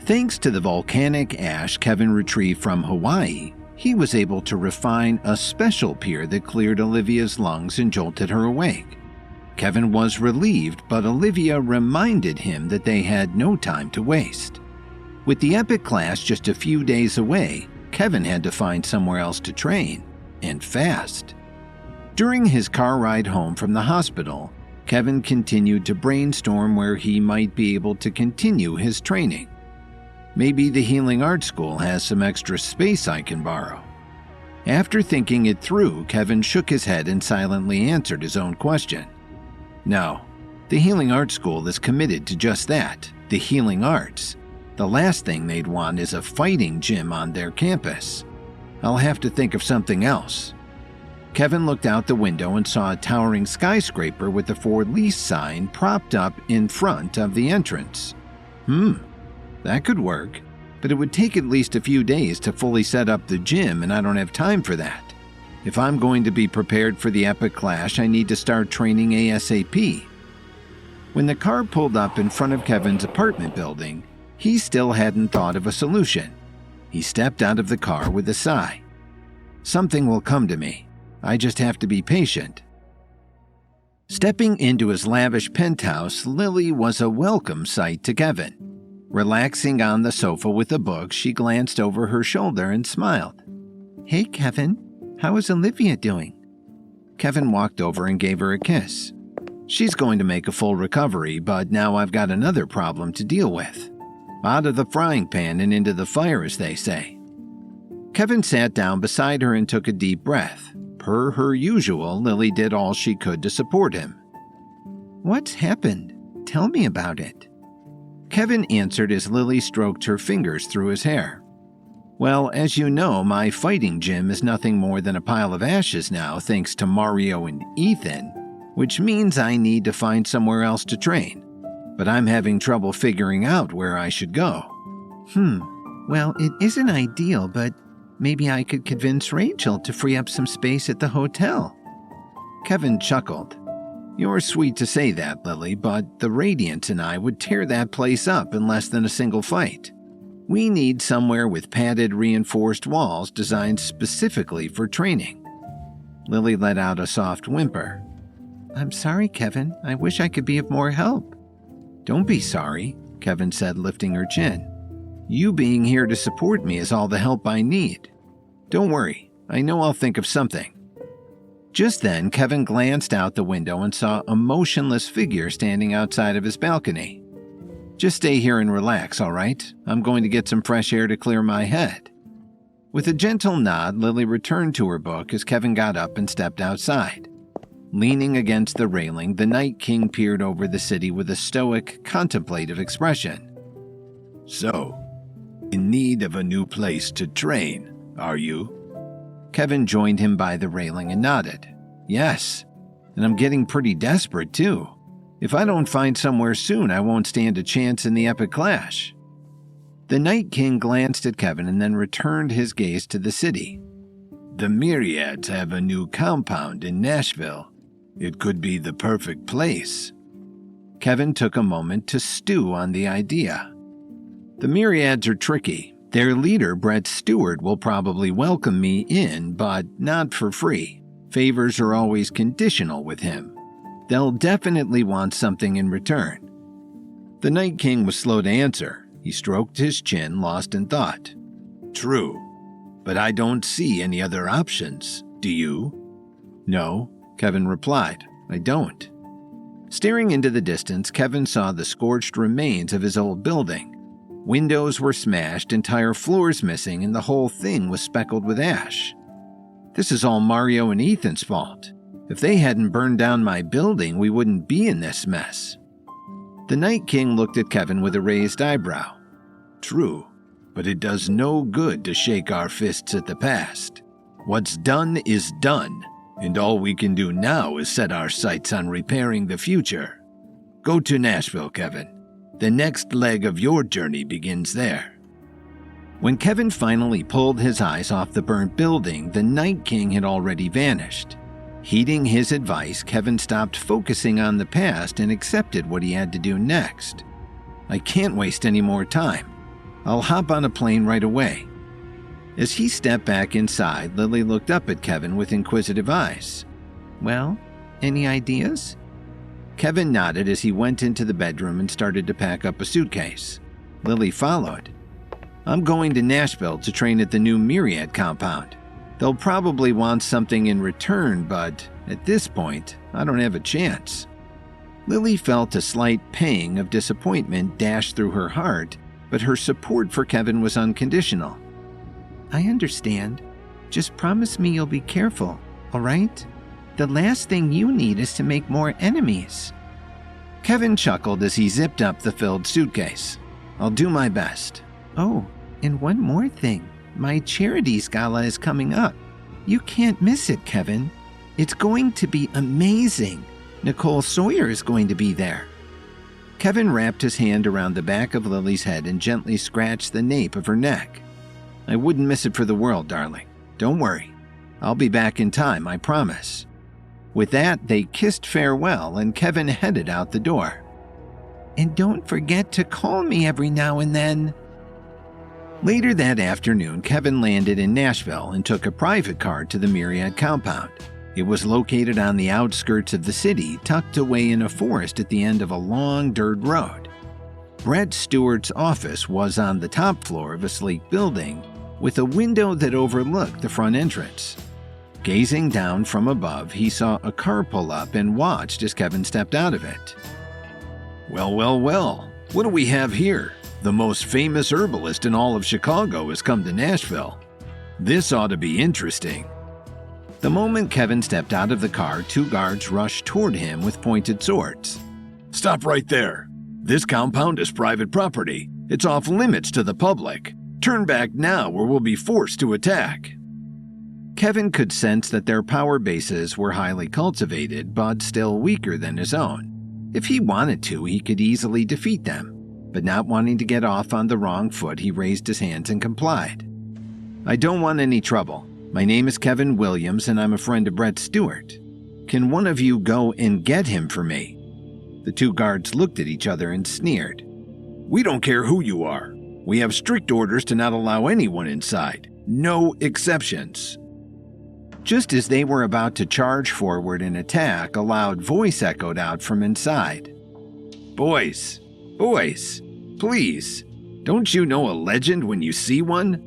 Thanks to the volcanic ash Kevin retrieved from Hawaii, he was able to refine a special pier that cleared Olivia's lungs and jolted her awake. Kevin was relieved, but Olivia reminded him that they had no time to waste. With the Epic class just a few days away, Kevin had to find somewhere else to train, and fast. During his car ride home from the hospital, Kevin continued to brainstorm where he might be able to continue his training. Maybe the Healing Arts School has some extra space I can borrow. After thinking it through, Kevin shook his head and silently answered his own question. No, the Healing Arts School is committed to just that, the healing arts. The last thing they'd want is a fighting gym on their campus. I'll have to think of something else. Kevin looked out the window and saw a towering skyscraper with the for lease sign propped up in front of the entrance. That could work, but it would take at least a few days to fully set up the gym, and I don't have time for that. If I'm going to be prepared for the Epic Clash, I need to start training ASAP. When the car pulled up in front of Kevin's apartment building, he still hadn't thought of a solution. He stepped out of the car with a sigh. Something will come to me. I just have to be patient. Stepping into his lavish penthouse, Lily was a welcome sight to Kevin. Relaxing on the sofa with a book, she glanced over her shoulder and smiled. "Hey, Kevin. How is Olivia doing?" Kevin walked over and gave her a kiss. "She's going to make a full recovery, but now I've got another problem to deal with. Out of the frying pan and into the fire, as they say." Kevin sat down beside her and took a deep breath. Per her usual, Lily did all she could to support him. "What's happened? Tell me about it." Kevin answered as Lily stroked her fingers through his hair. "Well, as you know, my fighting gym is nothing more than a pile of ashes now thanks to Mario and Ethan, which means I need to find somewhere else to train. But I'm having trouble figuring out where I should go." Well, it isn't ideal, but maybe I could convince Rachel to free up some space at the hotel." Kevin chuckled. "You're sweet to say that, Lily, but the Radiants and I would tear that place up in less than a single fight. We need somewhere with padded, reinforced walls designed specifically for training." Lily let out a soft whimper. "I'm sorry, Kevin. I wish I could be of more help." "Don't be sorry," Kevin said, lifting her chin. "You being here to support me is all the help I need. Don't worry, I know I'll think of something." Just then, Kevin glanced out the window and saw a motionless figure standing outside of his balcony. "Just stay here and relax, all right? I'm going to get some fresh air to clear my head." With a gentle nod, Lily returned to her book as Kevin got up and stepped outside. Leaning against the railing, the Night King peered over the city with a stoic, contemplative expression. "So, in need of a new place to train, are you?" Kevin joined him by the railing and nodded. "Yes, and I'm getting pretty desperate too. If I don't find somewhere soon, I won't stand a chance in the Epic Clash." The Night King glanced at Kevin and then returned his gaze to the city. "The Myriads have a new compound in Nashville. It could be the perfect place." Kevin took a moment to stew on the idea. "The Myriads are tricky. Their leader, Brett Stewart, will probably welcome me in, but not for free. Favors are always conditional with him. They'll definitely want something in return." The Night King was slow to answer. He stroked his chin, lost in thought. "True, but I don't see any other options. Do you?" "No," Kevin replied. "I don't." Staring into the distance, Kevin saw the scorched remains of his old building. Windows were smashed, entire floors missing, and the whole thing was speckled with ash. "This is all Mario and Ethan's fault. If they hadn't burned down my building, we wouldn't be in this mess." The Night King looked at Kevin with a raised eyebrow. "True, but it does no good to shake our fists at the past. What's done is done, and all we can do now is set our sights on repairing the future. Go to Nashville, Kevin. The next leg of your journey begins there." When Kevin finally pulled his eyes off the burnt building, the Night King had already vanished. Heeding his advice, Kevin stopped focusing on the past and accepted what he had to do next. "I can't waste any more time. I'll hop on a plane right away." As he stepped back inside, Lily looked up at Kevin with inquisitive eyes. "Well, any ideas?" Kevin nodded as he went into the bedroom and started to pack up a suitcase. Lily followed. "I'm going to Nashville to train at the new Myriad compound. They'll probably want something in return, but at this point, I don't have a chance." Lily felt a slight pang of disappointment dash through her heart, but her support for Kevin was unconditional. "I understand. Just promise me you'll be careful, all right? The last thing you need is to make more enemies." Kevin chuckled as he zipped up the filled suitcase. "I'll do my best." "Oh, and one more thing. My charities gala is coming up. You can't miss it, Kevin. It's going to be amazing. Nicole Sawyer is going to be there." Kevin wrapped his hand around the back of Lily's head and gently scratched the nape of her neck. "I wouldn't miss it for the world, darling. Don't worry. I'll be back in time, I promise." With that, they kissed farewell and Kevin headed out the door. "And don't forget to call me every now and then." Later that afternoon, Kevin landed in Nashville and took a private car to the Myriad compound. It was located on the outskirts of the city, tucked away in a forest at the end of a long dirt road. Brett Stewart's office was on the top floor of a sleek building, with a window that overlooked the front entrance. Gazing down from above, he saw a car pull up and watched as Kevin stepped out of it. "Well, well, well, what do we have here? The most famous herbalist in all of Chicago has come to Nashville. This ought to be interesting." The moment Kevin stepped out of the car, 2 guards rushed toward him with pointed swords. "Stop right there. This compound is private property. It's off limits to the public. Turn back now or we'll be forced to attack." Kevin could sense that their power bases were highly cultivated, but still weaker than his own. If he wanted to, he could easily defeat them. But not wanting to get off on the wrong foot, he raised his hands and complied. "I don't want any trouble. My name is Kevin Williams and I'm a friend of Brett Stewart. Can one of you go and get him for me?" The 2 guards looked at each other and sneered. "We don't care who you are. We have strict orders to not allow anyone inside. No exceptions." Just as they were about to charge forward and attack, a loud voice echoed out from inside. Boys, please, don't you know a legend when you see one?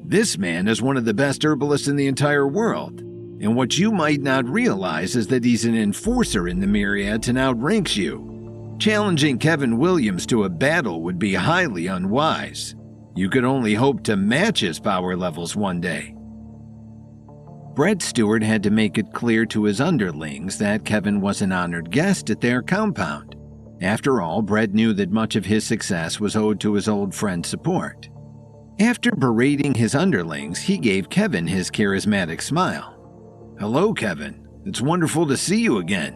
This man is one of the best herbalists in the entire world, and what you might not realize is that he's an enforcer in the Myriads and outranks you. Challenging Kevin Williams to a battle would be highly unwise. You could only hope to match his power levels one day. Brett Stewart had to make it clear to his underlings that Kevin was an honored guest at their compound. After all, Brett knew that much of his success was owed to his old friend's support. After berating his underlings, he gave Kevin his charismatic smile. "Hello, Kevin. It's wonderful to see you again."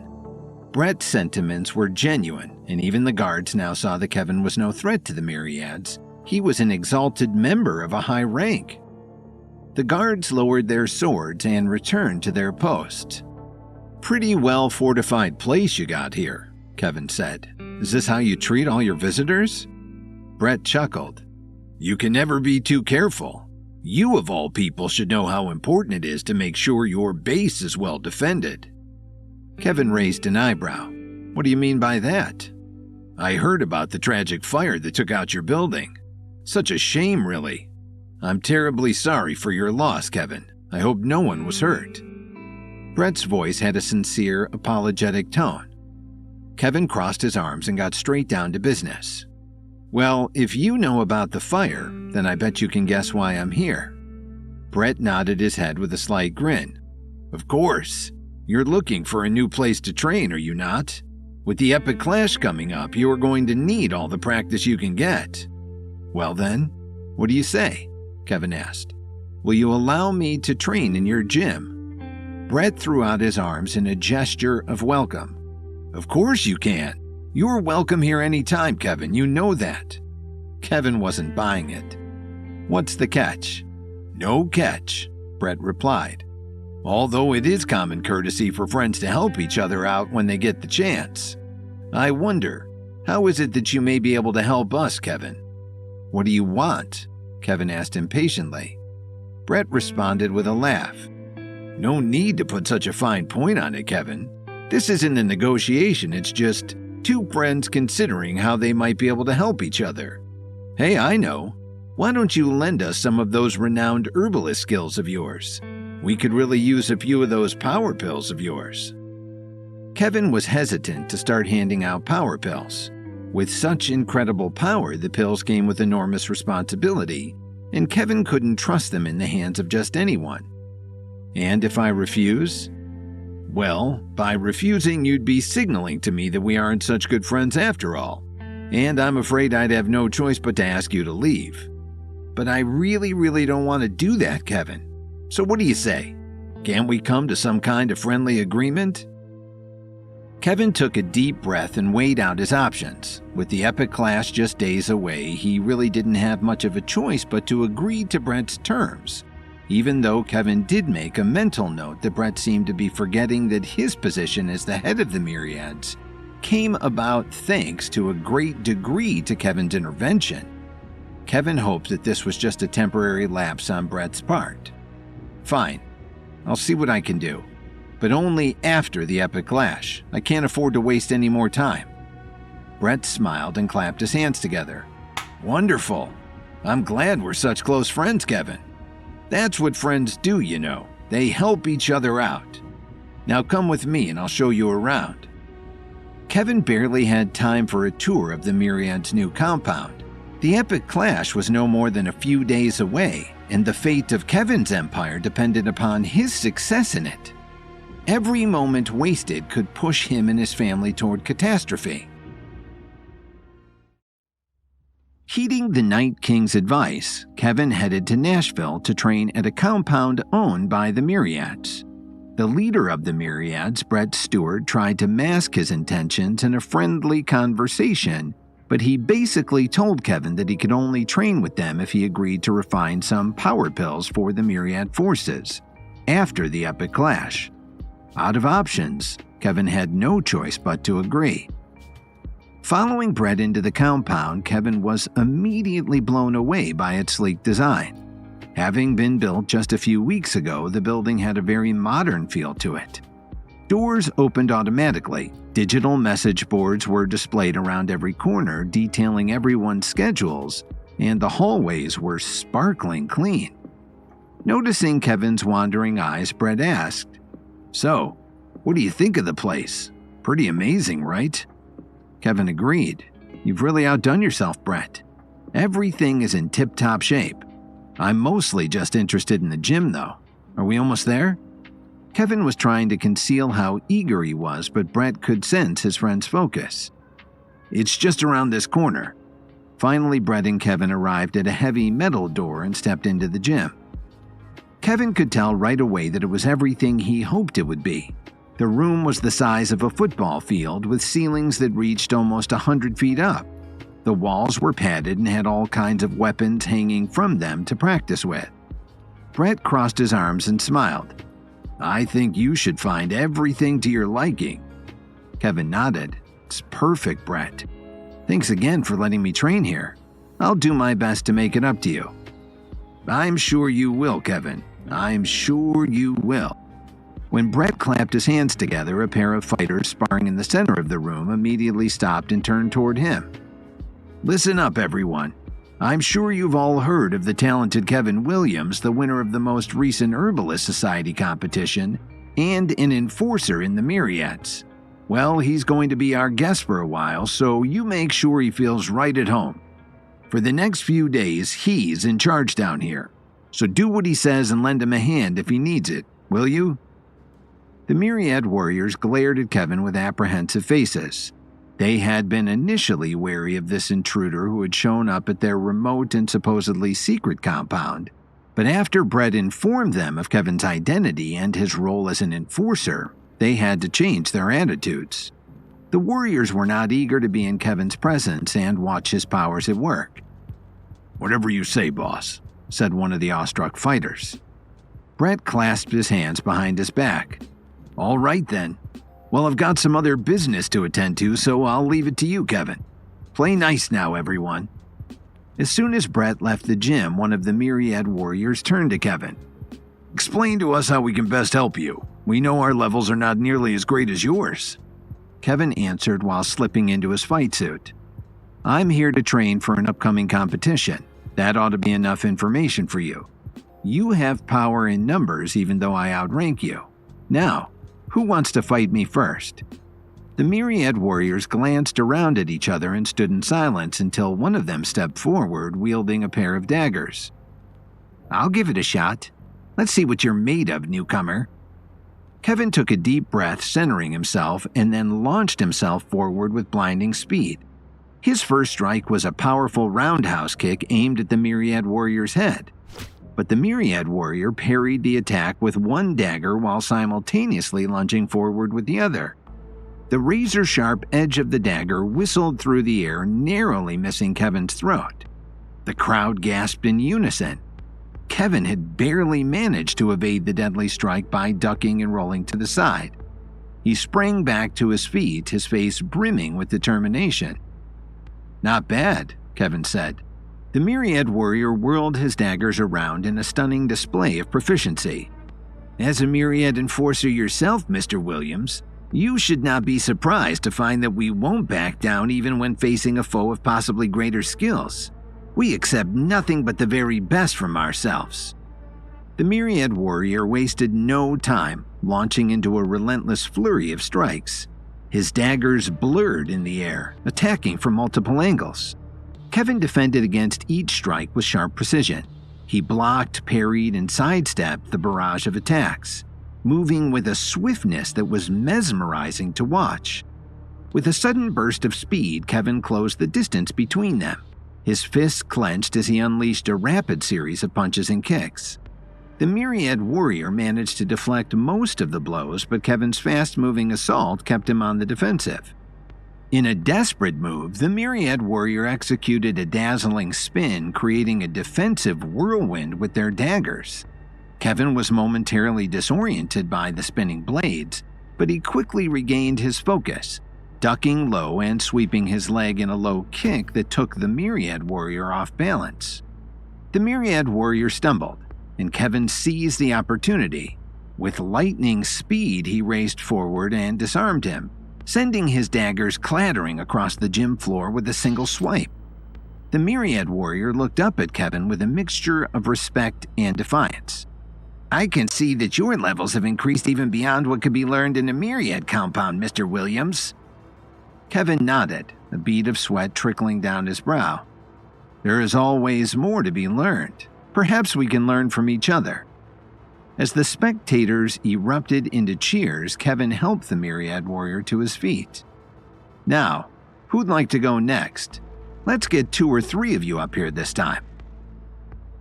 Brett's sentiments were genuine, and even the guards now saw that Kevin was no threat to the Myriads. He was an exalted member of a high rank. The guards lowered their swords and returned to their posts. "Pretty well fortified place you got here," Kevin said. "Is this how you treat all your visitors?" Brett chuckled. "You can never be too careful. You of all people should know how important it is to make sure your base is well defended." Kevin raised an eyebrow. "What do you mean by that?" "I heard about the tragic fire that took out your building. Such a shame, really. I'm terribly sorry for your loss, Kevin. I hope no one was hurt." Brett's voice had a sincere, apologetic tone. Kevin crossed his arms and got straight down to business. "Well, if you know about the fire, then I bet you can guess why I'm here." Brett nodded his head with a slight grin. "Of course. You're looking for a new place to train, are you not? With the Epic Clash coming up, you are going to need all the practice you can get." "Well then, what do you say?" Kevin asked. "Will you allow me to train in your gym?" Brett threw out his arms in a gesture of welcome. "Of course you can. You're welcome here anytime, Kevin. You know that." Kevin wasn't buying it. "What's the catch?" "No catch," Brett replied. "Although it is common courtesy for friends to help each other out when they get the chance. I wonder, how is it that you may be able to help us, Kevin?" "What do you want?" Kevin asked impatiently. Brett responded with a laugh. "No need to put such a fine point on it, Kevin. This isn't a negotiation, it's just two friends considering how they might be able to help each other. Hey, I know. Why don't you lend us some of those renowned herbalist skills of yours? We could really use a few of those power pills of yours." Kevin was hesitant to start handing out power pills. With such incredible power, the pills came with enormous responsibility, and Kevin couldn't trust them in the hands of just anyone. "And if I refuse?" "Well, by refusing, you'd be signaling to me that we aren't such good friends after all, and I'm afraid I'd have no choice but to ask you to leave." "But I really don't want to do that, Kevin. So what do you say? Can't we come to some kind of friendly agreement?" Kevin took a deep breath and weighed out his options. With the epic clash just days away, he really didn't have much of a choice but to agree to Brett's terms, even though Kevin did make a mental note that Brett seemed to be forgetting that his position as the head of the Myriads came about thanks to a great degree to Kevin's intervention. Kevin hoped that this was just a temporary lapse on Brett's part. "Fine, I'll see what I can do. But only after the epic clash. I can't afford to waste any more time." Brett smiled and clapped his hands together. "Wonderful. I'm glad we're such close friends, Kevin. That's what friends do, you know. They help each other out. Now come with me and I'll show you around." Kevin barely had time for a tour of the Myriad's new compound. The epic clash was no more than a few days away, and the fate of Kevin's empire depended upon his success in it. Every moment wasted could push him and his family toward catastrophe. Heeding the Night King's advice, Kevin headed to Nashville to train at a compound owned by the Myriads. The leader of the Myriads, Brett Stewart, tried to mask his intentions in a friendly conversation, but he basically told Kevin that he could only train with them if he agreed to refine some power pills for the Myriad forces after the epic clash. Out of options, Kevin had no choice but to agree. Following Brett into the compound, Kevin was immediately blown away by its sleek design. Having been built just a few weeks ago, the building had a very modern feel to it. Doors opened automatically, digital message boards were displayed around every corner detailing everyone's schedules, and the hallways were sparkling clean. Noticing Kevin's wandering eyes, Brett asked, "So, what do you think of the place? Pretty amazing, right?" Kevin agreed. "You've really outdone yourself, Brett. Everything is in tip-top shape. I'm mostly just interested in the gym, though. Are we almost there?" Kevin was trying to conceal how eager he was, but Brett could sense his friend's focus. "It's just around this corner." Finally, Brett and Kevin arrived at a heavy metal door and stepped into the gym. Kevin could tell right away that it was everything he hoped it would be. The room was the size of a football field with ceilings that reached almost 100 feet up. The walls were padded and had all kinds of weapons hanging from them to practice with. Brett crossed his arms and smiled. "I think you should find everything to your liking." Kevin nodded. "It's perfect, Brett. Thanks again for letting me train here. I'll do my best to make it up to you." "I'm sure you will, Kevin. I'm sure you will." When Brett clapped his hands together, a pair of fighters sparring in the center of the room immediately stopped and turned toward him. "Listen up, everyone. I'm sure you've all heard of the talented Kevin Williams, the winner of the most recent Herbalist Society competition and an enforcer in the Myriads. Well, he's going to be our guest for a while, so you make sure he feels right at home. For the next few days, he's in charge down here. So do what he says and lend him a hand if he needs it, will you?" The Myriad warriors glared at Kevin with apprehensive faces. They had been initially wary of this intruder who had shown up at their remote and supposedly secret compound, but after Brett informed them of Kevin's identity and his role as an enforcer, they had to change their attitudes. The warriors were not eager to be in Kevin's presence and watch his powers at work. "Whatever you say, boss," said one of the awestruck fighters. Brett clasped his hands behind his back. "All right then. Well, I've got some other business to attend to, so I'll leave it to you, Kevin. Play nice now, everyone." As soon as Brett left the gym, one of the Myriad warriors turned to Kevin. "Explain to us how we can best help you. We know our levels are not nearly as great as yours." Kevin answered while slipping into his fight suit. "I'm here to train for an upcoming competition. That ought to be enough information for you. You have power in numbers even though I outrank you. Now, who wants to fight me first?" The Myriad warriors glanced around at each other and stood in silence until one of them stepped forward wielding a pair of daggers. "I'll give it a shot. Let's see what you're made of, newcomer." Kevin took a deep breath, centering himself, and then launched himself forward with blinding speed. His first strike was a powerful roundhouse kick aimed at the Myriad warrior's head. But the Myriad warrior parried the attack with one dagger while simultaneously lunging forward with the other. The razor-sharp edge of the dagger whistled through the air, narrowly missing Kevin's throat. The crowd gasped in unison. Kevin had barely managed to evade the deadly strike by ducking and rolling to the side. He sprang back to his feet, his face brimming with determination. "Not bad," Kevin said. The Myriad warrior whirled his daggers around in a stunning display of proficiency. "As a Myriad enforcer yourself, Mr. Williams, you should not be surprised to find that we won't back down even when facing a foe of possibly greater skills. We accept nothing but the very best from ourselves." The Myriad warrior wasted no time, launching into a relentless flurry of strikes. His daggers blurred in the air, attacking from multiple angles. Kevin defended against each strike with sharp precision. He blocked, parried, and sidestepped the barrage of attacks, moving with a swiftness that was mesmerizing to watch. With a sudden burst of speed, Kevin closed the distance between them. His fists clenched as he unleashed a rapid series of punches and kicks. The Myriad warrior managed to deflect most of the blows, but Kevin's fast-moving assault kept him on the defensive. In a desperate move, the Myriad warrior executed a dazzling spin, creating a defensive whirlwind with their daggers. Kevin was momentarily disoriented by the spinning blades, but he quickly regained his focus, ducking low and sweeping his leg in a low kick that took the Myriad warrior off balance. The Myriad warrior stumbled, and Kevin seized the opportunity. With lightning speed, he raced forward and disarmed him, sending his daggers clattering across the gym floor with a single swipe. The Myriad warrior looked up at Kevin with a mixture of respect and defiance. "I can see that your levels have increased even beyond what could be learned in a Myriad compound, Mr. Williams." Kevin nodded, a bead of sweat trickling down his brow. "There is always more to be learned. Perhaps we can learn from each other." As the spectators erupted into cheers, Kevin helped the Myriad warrior to his feet. "Now, who'd like to go next? Let's get 2 or 3 of you up here this time."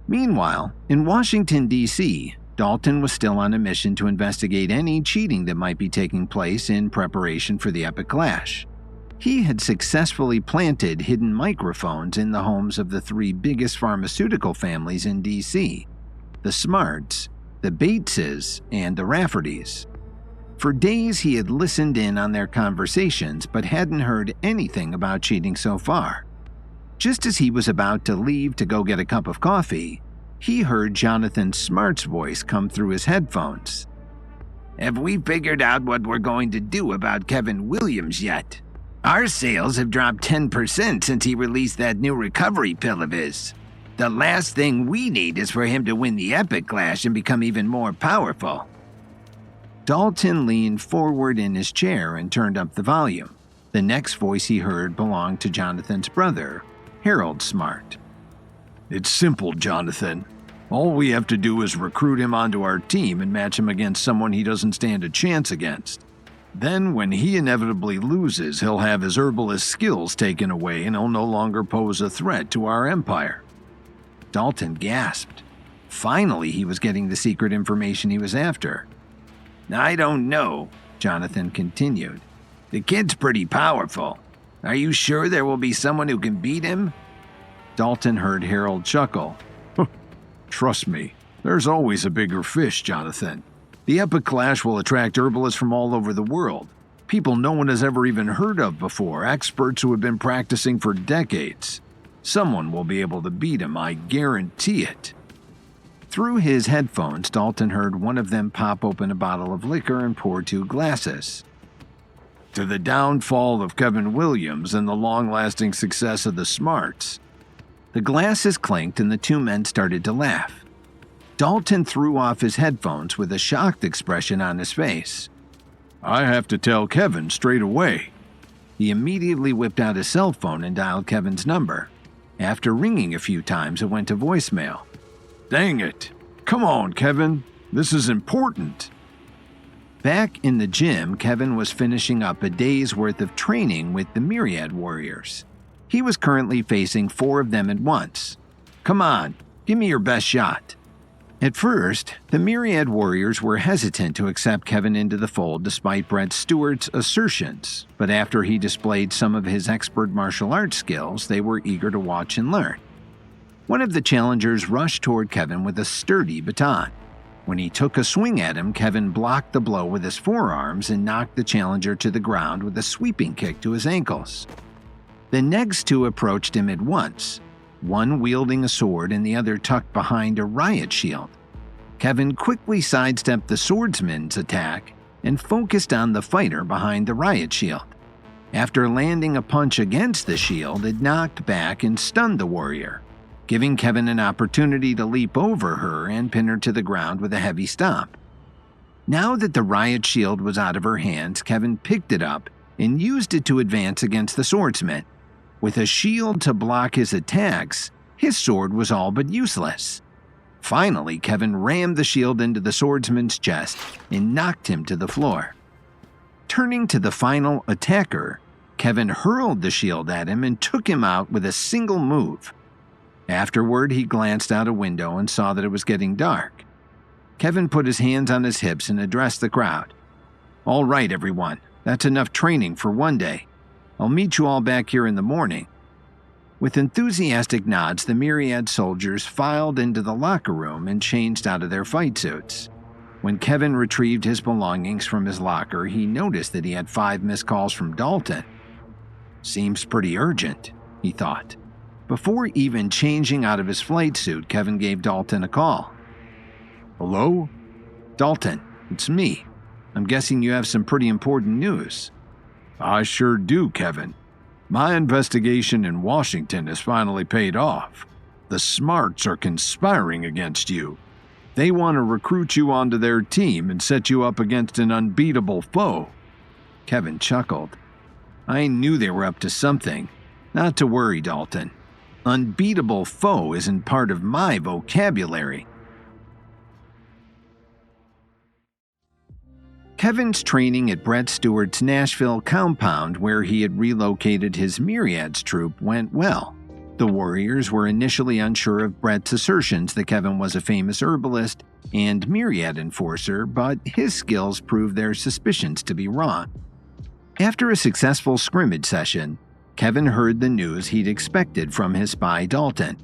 Meanwhile, in Washington, D.C., Dalton was still on a mission to investigate any cheating that might be taking place in preparation for the Epic Clash. He had successfully planted hidden microphones in the homes of the 3 biggest pharmaceutical families in D.C., the Smarts, the Bateses, and the Raffertys. For days he had listened in on their conversations but hadn't heard anything about cheating so far. Just as he was about to leave to go get a cup of coffee, he heard Jonathan Smart's voice come through his headphones. "Have we figured out what we're going to do about Kevin Williams yet? Our sales have dropped 10% since he released that new recovery pill of his. The last thing we need is for him to win the Epic Clash and become even more powerful." Dalton leaned forward in his chair and turned up the volume. The next voice he heard belonged to Jonathan's brother, Harold Smart. "It's simple, Jonathan. All we have to do is recruit him onto our team and match him against someone he doesn't stand a chance against. Then, when he inevitably loses, he'll have his herbalist skills taken away and he'll no longer pose a threat to our empire." Dalton gasped. Finally, he was getting the secret information he was after. "I don't know," Jonathan continued. "The kid's pretty powerful. Are you sure there will be someone who can beat him?" Dalton heard Harold chuckle. "Trust me, there's always a bigger fish, Jonathan. The Epic Clash will attract herbalists from all over the world. People no one has ever even heard of before, experts who have been practicing for decades. Someone will be able to beat him, I guarantee it." Through his headphones, Dalton heard one of them pop open a bottle of liquor and pour 2 glasses. "To the downfall of Kevin Williams and the long-lasting success of the Smarts." The glasses clinked and the 2 men started to laugh. Dalton threw off his headphones with a shocked expression on his face. "I have to tell Kevin straight away." He immediately whipped out his cell phone and dialed Kevin's number. After ringing a few times, it went to voicemail. "Dang it. Come on, Kevin. This is important." Back in the gym, Kevin was finishing up a day's worth of training with the Myriad Warriors. He was currently facing 4 of them at once. "Come on, give me your best shot." At first, the Myriad Warriors were hesitant to accept Kevin into the fold despite Brett Stewart's assertions, but after he displayed some of his expert martial arts skills, they were eager to watch and learn. One of the challengers rushed toward Kevin with a sturdy baton. When he took a swing at him, Kevin blocked the blow with his forearms and knocked the challenger to the ground with a sweeping kick to his ankles. The next 2 approached him at once, one wielding a sword and the other tucked behind a riot shield. Kevin quickly sidestepped the swordsman's attack and focused on the fighter behind the riot shield. After landing a punch against the shield, it knocked back and stunned the warrior, giving Kevin an opportunity to leap over her and pin her to the ground with a heavy stomp. Now that the riot shield was out of her hands, Kevin picked it up and used it to advance against the swordsman. With a shield to block his attacks, his sword was all but useless. Finally, Kevin rammed the shield into the swordsman's chest and knocked him to the floor. Turning to the final attacker, Kevin hurled the shield at him and took him out with a single move. Afterward, he glanced out a window and saw that it was getting dark. Kevin put his hands on his hips and addressed the crowd. "All right, everyone, that's enough training for one day. I'll meet you all back here in the morning." With enthusiastic nods, the Myriad soldiers filed into the locker room and changed out of their fight suits. When Kevin retrieved his belongings from his locker, he noticed that he had 5 missed calls from Dalton. "Seems pretty urgent," he thought. Before even changing out of his flight suit, Kevin gave Dalton a call. "Hello? Dalton, it's me. I'm guessing you have some pretty important news." "I sure do, Kevin. My investigation in Washington has finally paid off. The Smarts are conspiring against you. They want to recruit you onto their team and set you up against an unbeatable foe." Kevin chuckled. "I knew they were up to something. Not to worry, Dalton. Unbeatable foe isn't part of my vocabulary." Kevin's training at Brett Stewart's Nashville compound, where he had relocated his Myriads troop, went well. The Warriors were initially unsure of Brett's assertions that Kevin was a famous herbalist and Myriad enforcer, but his skills proved their suspicions to be wrong. After a successful scrimmage session, Kevin heard the news he'd expected from his spy Dalton.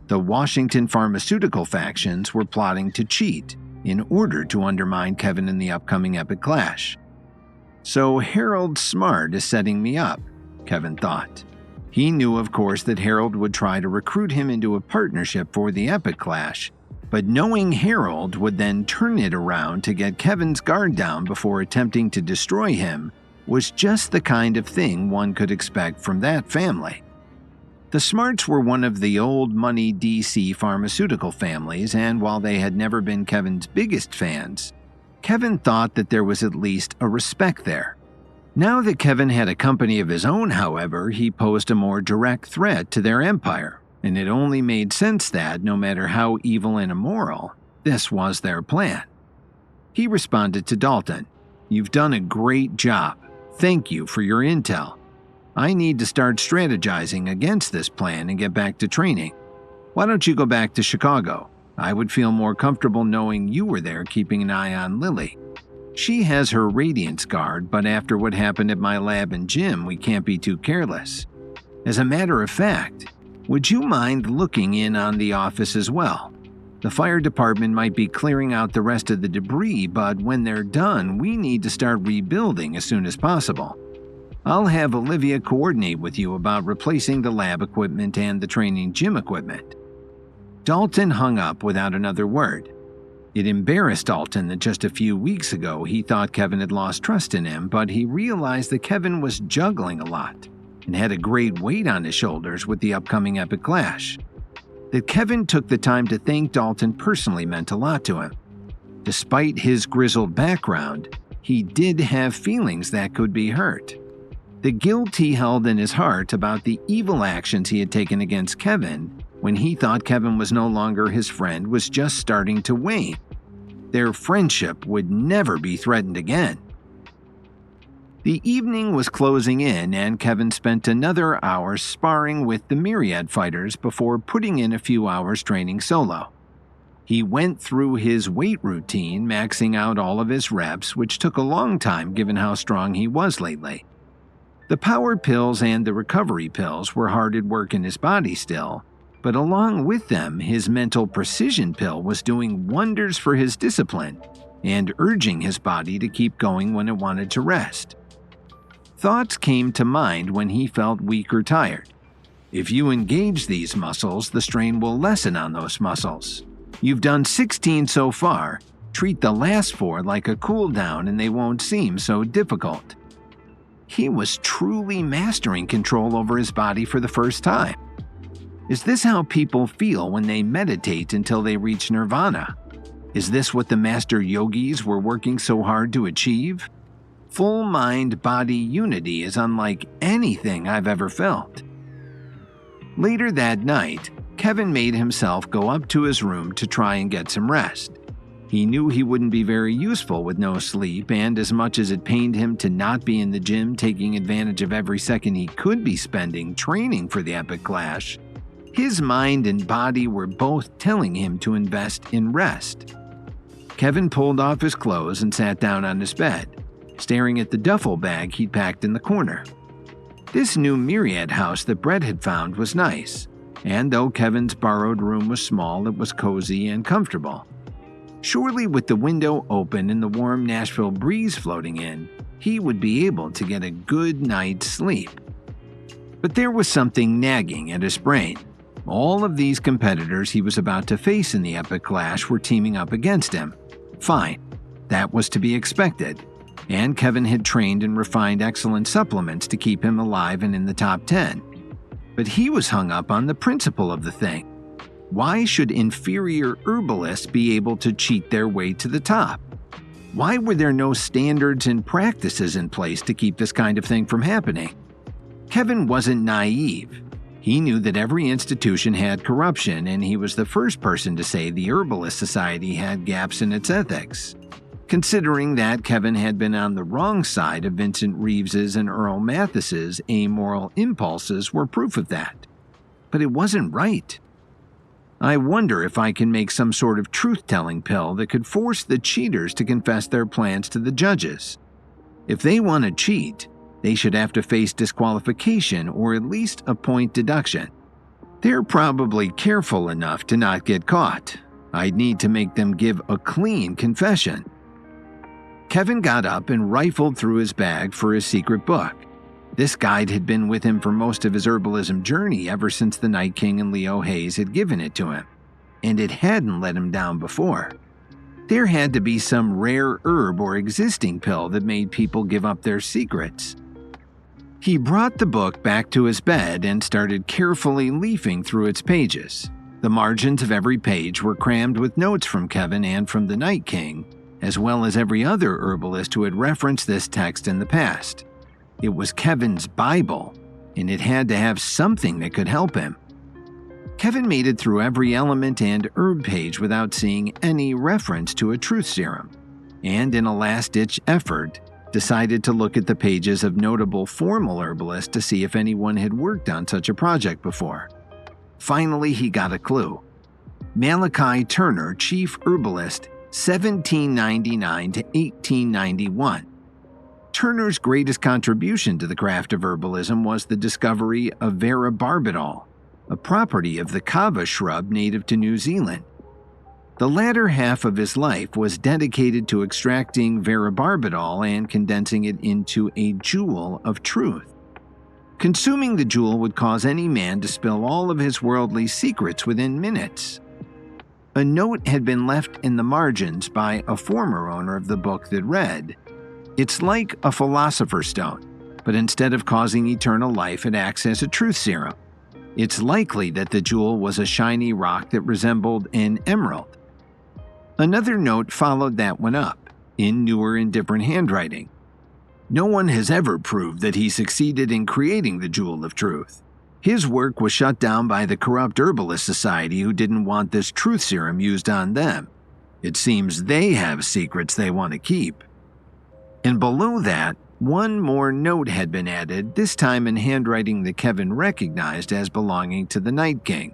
The Washington pharmaceutical factions were plotting to cheat in order to undermine Kevin in the upcoming epic clash. "So Harold Smart is setting me up," Kevin thought. He knew, of course, that Harold would try to recruit him into a partnership for the epic clash, but knowing Harold would then turn it around to get Kevin's guard down before attempting to destroy him was just the kind of thing one could expect from that family. The Smarts were one of the old money DC pharmaceutical families, and while they had never been Kevin's biggest fans, Kevin thought that there was at least a respect there. Now that Kevin had a company of his own, however, he posed a more direct threat to their empire, and it only made sense that, no matter how evil and immoral, this was their plan. He responded to Dalton, "You've done a great job. Thank you for your intel. I need to start strategizing against this plan and get back to training. Why don't you go back to Chicago? I would feel more comfortable knowing you were there keeping an eye on Lily. She has her Radiance guard, but after what happened at my lab and gym, we can't be too careless. As a matter of fact, would you mind looking in on the office as well? The fire department might be clearing out the rest of the debris, but when they're done, we need to start rebuilding as soon as possible." I'll have Olivia coordinate with you about replacing the lab equipment and the training gym equipment." Dalton hung up without another word. It embarrassed Dalton that just a few weeks ago he thought Kevin had lost trust in him, but he realized that Kevin was juggling a lot and had a great weight on his shoulders with the upcoming Epic Clash. That Kevin took the time to thank Dalton personally meant a lot to him. Despite his grizzled background, he did have feelings that could be hurt. The guilt he held in his heart about the evil actions he had taken against Kevin when he thought Kevin was no longer his friend was just starting to wane. Their friendship would never be threatened again. The evening was closing in, and Kevin spent another hour sparring with the Myriad fighters before putting in a few hours training solo. He went through his weight routine, maxing out all of his reps, which took a long time given how strong he was lately. The power pills and the recovery pills were hard at work in his body still, but along with them, his mental precision pill was doing wonders for his discipline and urging his body to keep going when it wanted to rest. Thoughts came to mind when he felt weak or tired. If you engage these muscles, the strain will lessen on those muscles. You've done 16 so far. Treat the last 4 like a cool down and they won't seem so difficult. He was truly mastering control over his body for the first time. Is this how people feel when they meditate until they reach nirvana? Is this what the master yogis were working so hard to achieve? Full mind-body unity is unlike anything I've ever felt. Later that night, Kevin made himself go up to his room to try and get some rest. He knew he wouldn't be very useful with no sleep, and as much as it pained him to not be in the gym taking advantage of every second he could be spending training for the Epic Clash, his mind and body were both telling him to invest in rest. Kevin pulled off his clothes and sat down on his bed, staring at the duffel bag he'd packed in the corner. This new Myriad house that Brett had found was nice, and though Kevin's borrowed room was small, it was cozy and comfortable. Surely with the window open and the warm Nashville breeze floating in, he would be able to get a good night's sleep. But there was something nagging at his brain. All of these competitors he was about to face in the Epic Clash were teaming up against him. Fine, that was to be expected, and Kevin had trained and refined excellent supplements to keep him alive and in the top 10. But he was hung up on the principle of the thing. Why should inferior herbalists be able to cheat their way to the top? Why were there no standards and practices in place to keep this kind of thing from happening? Kevin wasn't naive. He knew that every institution had corruption, and he was the first person to say the Herbalist Society had gaps in its ethics. Considering that Kevin had been on the wrong side of Vincent Reeves's and Earl Mathis's amoral impulses were proof of that. But it wasn't right. I wonder if I can make some sort of truth-telling pill that could force the cheaters to confess their plans to the judges. If they want to cheat, they should have to face disqualification or at least a point deduction. They're probably careful enough to not get caught. I'd need to make them give a clean confession. Kevin got up and rifled through his bag for his secret book. This guide had been with him for most of his herbalism journey ever since the Night King and Leo Hayes had given it to him, and it hadn't let him down before. There had to be some rare herb or existing pill that made people give up their secrets. He brought the book back to his bed and started carefully leafing through its pages. The margins of every page were crammed with notes from Kevin and from the Night King, as well as every other herbalist who had referenced this text in the past. It was Kevin's Bible, and it had to have something that could help him. Kevin made it through every element and herb page without seeing any reference to a truth serum, and in a last-ditch effort, decided to look at the pages of notable formal herbalists to see if anyone had worked on such a project before. Finally, he got a clue. Malachi Turner, Chief Herbalist, 1799 to 1891. Turner's greatest contribution to the craft of herbalism was the discovery of varibarbitol, a property of the kava shrub native to New Zealand. The latter half of his life was dedicated to extracting varibarbital and condensing it into a jewel of truth. Consuming the jewel would cause any man to spill all of his worldly secrets within minutes. A note had been left in the margins by a former owner of the book that read, "It's like a philosopher's stone, but instead of causing eternal life, it acts as a truth serum. It's likely that the jewel was a shiny rock that resembled an emerald." Another note followed that one up, in newer and different handwriting. "No one has ever proved that he succeeded in creating the jewel of truth. His work was shut down by the corrupt herbalist society who didn't want this truth serum used on them. It seems they have secrets they want to keep." And below that, one more note had been added, this time in handwriting that Kevin recognized as belonging to the Night King.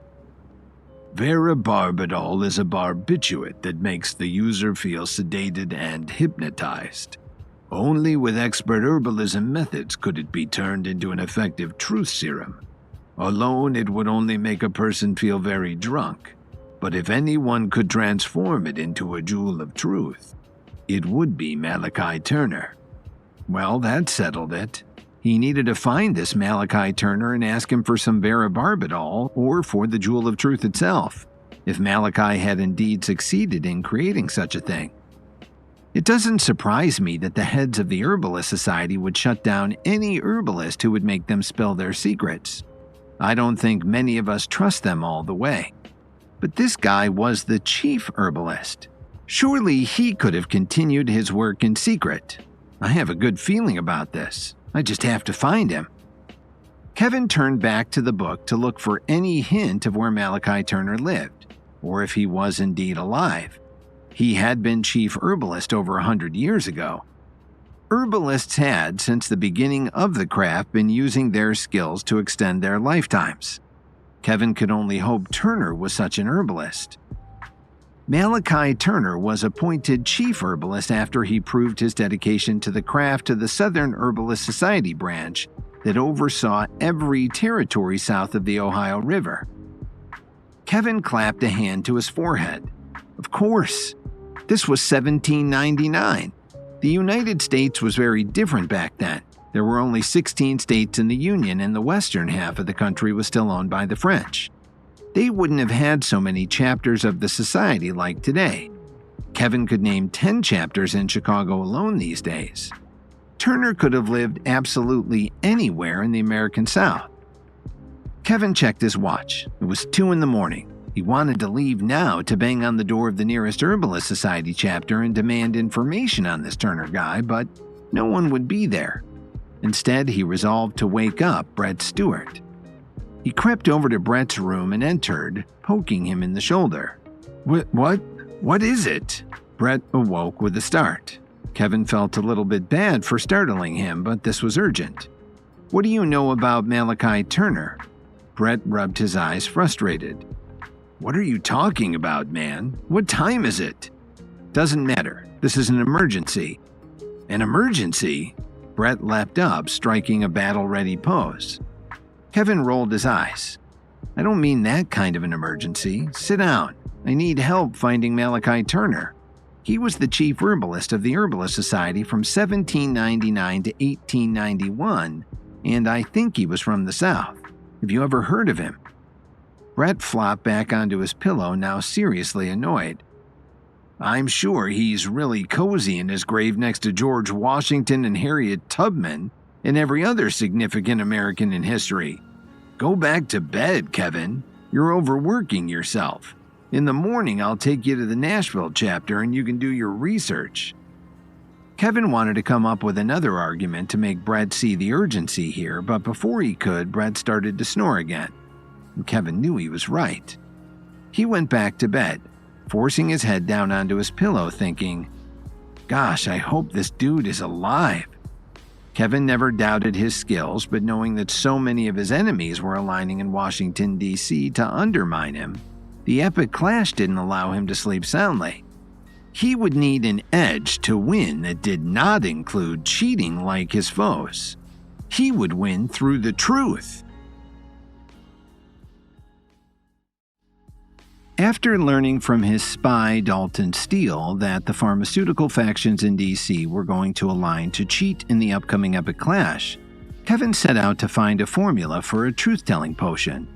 "Varibarbital is a barbiturate that makes the user feel sedated and hypnotized. Only with expert herbalism methods could it be turned into an effective truth serum. Alone, it would only make a person feel very drunk, but if anyone could transform it into a jewel of truth, it would be Malachi Turner." Well, that settled it. He needed to find this Malachi Turner and ask him for some varibarbital or for the Jewel of Truth itself, if Malachi had indeed succeeded in creating such a thing. It doesn't surprise me that the heads of the Herbalist Society would shut down any herbalist who would make them spill their secrets. I don't think many of us trust them all the way. But this guy was the chief herbalist. Surely he could have continued his work in secret. I have a good feeling about this. I just have to find him. Kevin turned back to the book to look for any hint of where Malachi Turner lived, or if he was indeed alive. He had been chief herbalist over 100 years ago. Herbalists had, since the beginning of the craft, been using their skills to extend their lifetimes. Kevin could only hope Turner was such an herbalist. Malachi Turner was appointed chief herbalist after he proved his dedication to the craft to the Southern Herbalist Society branch that oversaw every territory south of the Ohio River. Kevin clapped a hand to his forehead. Of course, this was 1799. The United States was very different back then. There were only 16 states in the Union, and the western half of the country was still owned by the French. They wouldn't have had so many chapters of the society like today. Kevin could name 10 chapters in Chicago alone these days. Turner could have lived absolutely anywhere in the American South. Kevin checked his watch. It was 2 a.m. He wanted to leave now to bang on the door of the nearest Herbalist Society chapter and demand information on this Turner guy, but no one would be there. Instead, he resolved to wake up Brett Stewart. He crept over to Brett's room and entered, poking him in the shoulder. What is it?" Brett awoke with a start. Kevin felt a little bit bad for startling him, but this was urgent. "What do you know about Malachi Turner?" Brett rubbed his eyes, frustrated. "What are you talking about, man? What time is it?" "Doesn't matter. This is an emergency." "An emergency?" Brett leapt up, striking a battle-ready pose. Kevin rolled his eyes. "I don't mean that kind of an emergency. Sit down. I need help finding Malachi Turner. He was the chief herbalist of the Herbalist Society from 1799 to 1891, and I think he was from the South. Have you ever heard of him?" Brett flopped back onto his pillow, now seriously annoyed. "I'm sure he's really cozy in his grave next to George Washington and Harriet Tubman and every other significant American in history. Go back to bed, Kevin. You're overworking yourself. In the morning, I'll take you to the Nashville chapter and you can do your research." Kevin wanted to come up with another argument to make Brett see the urgency here, but before he could, Brett started to snore again. And Kevin knew he was right. He went back to bed, forcing his head down onto his pillow, thinking, "Gosh, I hope this dude is alive." Kevin never doubted his skills, but knowing that so many of his enemies were aligning in Washington, D.C. to undermine him, the epic clash didn't allow him to sleep soundly. He would need an edge to win that did not include cheating like his foes. He would win through the truth. After learning from his spy Dalton Steele that the pharmaceutical factions in DC were going to align to cheat in the upcoming Epic Clash, Kevin set out to find a formula for a truth-telling potion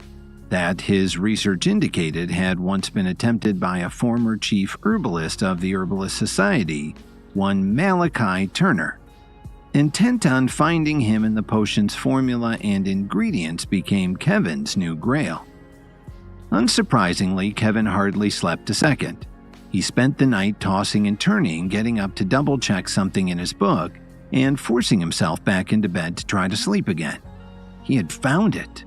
that his research indicated had once been attempted by a former chief herbalist of the Herbalist Society, one Malachi Turner. Intent on finding him and the potion's formula and ingredients became Kevin's new grail. Unsurprisingly, Kevin hardly slept a second. He spent the night tossing and turning, getting up to double-check something in his book, and forcing himself back into bed to try to sleep again. He had found it.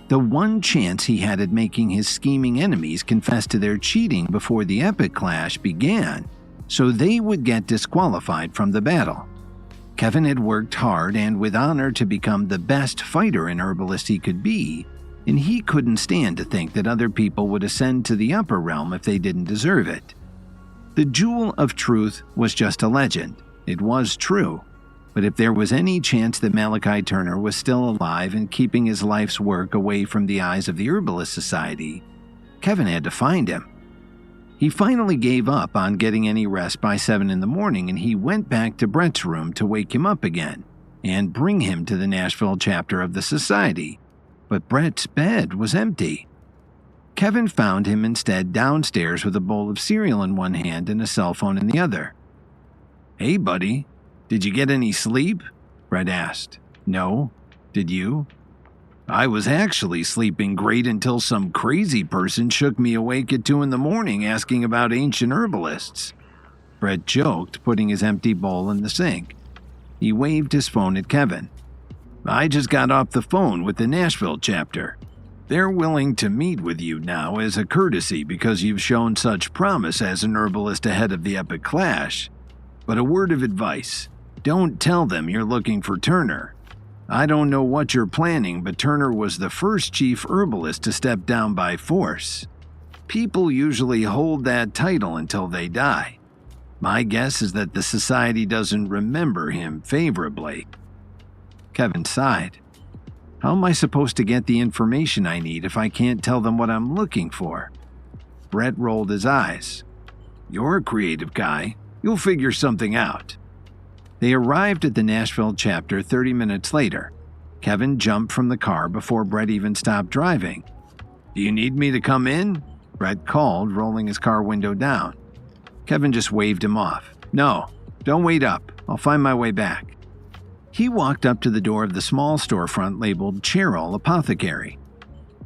The one chance he had at making his scheming enemies confess to their cheating before the Epic Clash began, so they would get disqualified from the battle. Kevin had worked hard and with honor to become the best fighter and herbalist he could be, and he couldn't stand to think that other people would ascend to the upper realm if they didn't deserve it. The Jewel of Truth was just a legend. It was true. But if there was any chance that Malachi Turner was still alive and keeping his life's work away from the eyes of the Herbalist Society, Kevin had to find him. He finally gave up on getting any rest by 7 in the morning, and he went back to Brett's room to wake him up again and bring him to the Nashville chapter of the Society. But Brett's bed was empty. Kevin found him instead downstairs with a bowl of cereal in one hand and a cell phone in the other. "Hey, buddy, did you get any sleep?" Brett asked. "No. Did you?" "I was actually sleeping great until some crazy person shook me awake at 2 in the morning asking about ancient herbalists." Brett joked, putting his empty bowl in the sink. He waved his phone at Kevin. "I just got off the phone with the Nashville chapter. They're willing to meet with you now as a courtesy because you've shown such promise as an herbalist ahead of the Epic Clash. But a word of advice, don't tell them you're looking for Turner. I don't know what you're planning, but Turner was the first chief herbalist to step down by force. People usually hold that title until they die. My guess is that the Society doesn't remember him favorably." Kevin sighed. "How am I supposed to get the information I need if I can't tell them what I'm looking for?" Brett rolled his eyes. "You're a creative guy. You'll figure something out." They arrived at the Nashville chapter 30 minutes later. Kevin jumped from the car before Brett even stopped driving. "Do you need me to come in?" Brett called, rolling his car window down. Kevin just waved him off. "No, don't wait up. I'll find my way back." He walked up to the door of the small storefront labeled Cheryl Apothecary.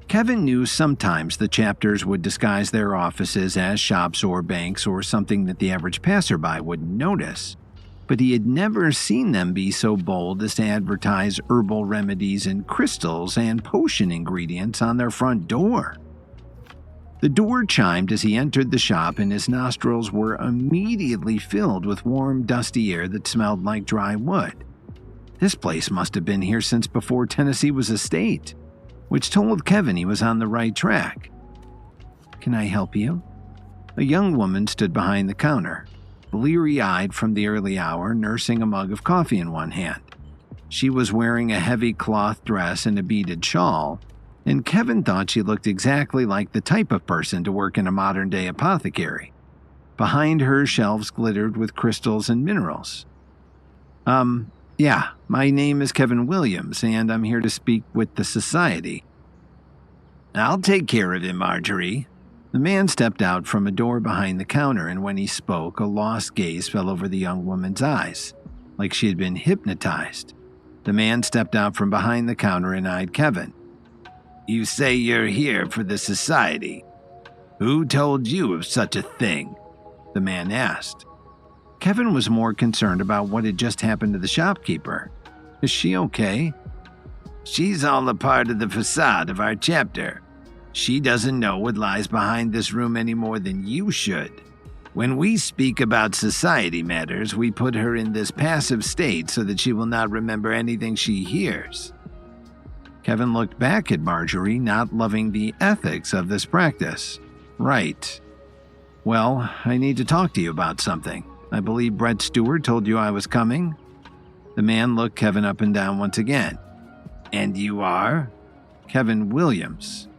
Kevin knew sometimes the chapters would disguise their offices as shops or banks or something that the average passerby wouldn't notice, but he had never seen them be so bold as to advertise herbal remedies and crystals and potion ingredients on their front door. The door chimed as he entered the shop, and his nostrils were immediately filled with warm, dusty air that smelled like dry wood. This place must have been here since before Tennessee was a state, which told Kevin he was on the right track. "Can I help you?" A young woman stood behind the counter, bleary-eyed from the early hour, nursing a mug of coffee in one hand. She was wearing a heavy cloth dress and a beaded shawl, and Kevin thought she looked exactly like the type of person to work in a modern-day apothecary. Behind her, shelves glittered with crystals and minerals. Yeah, my name is Kevin Williams, and I'm here to speak with the Society." "I'll take care of him, Marjorie." The man stepped out from a door behind the counter, and when he spoke, a lost gaze fell over the young woman's eyes, like she had been hypnotized. The man stepped out from behind the counter and eyed Kevin. "You say you're here for the Society. Who told you of such a thing?" the man asked. Kevin was more concerned about what had just happened to the shopkeeper. "Is she okay?" "She's all a part of the facade of our chapter. She doesn't know what lies behind this room any more than you should. When we speak about Society matters, we put her in this passive state so that she will not remember anything she hears." Kevin looked back at Marjorie, not loving the ethics of this practice. "Right. Well, I need to talk to you about something. I believe Brett Stewart told you I was coming." The man looked Kevin up and down once again. "And you are?" "Kevin Williams."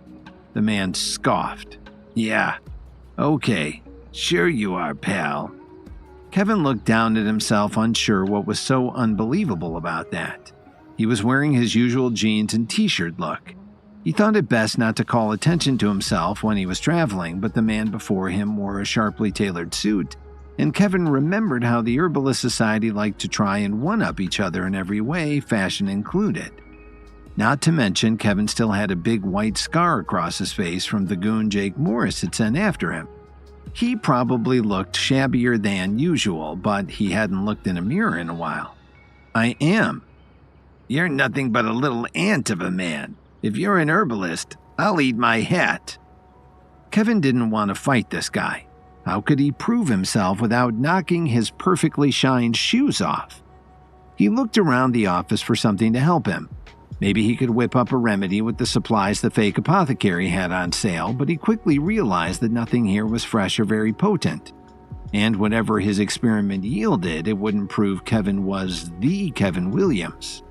The man scoffed. Yeah. Okay. Sure you are, pal. Kevin looked down at himself, unsure what was so unbelievable about that. He was wearing his usual jeans and t-shirt look. He thought it best not to call attention to himself when he was traveling, but the man before him wore a sharply tailored suit, and Kevin remembered how the Herbalist Society liked to try and one-up each other in every way, fashion included. Not to mention, Kevin still had a big white scar across his face from the goon Jake Morris had sent after him. He probably looked shabbier than usual, but he hadn't looked in a mirror in a while. I am. You're nothing but a little ant of a man. If you're an herbalist, I'll eat my hat. Kevin didn't want to fight this guy. How could he prove himself without knocking his perfectly shined shoes off? He looked around the office for something to help him. Maybe he could whip up a remedy with the supplies the fake apothecary had on sale, but he quickly realized that nothing here was fresh or very potent. And whatever his experiment yielded, it wouldn't prove Kevin was the Kevin Williams.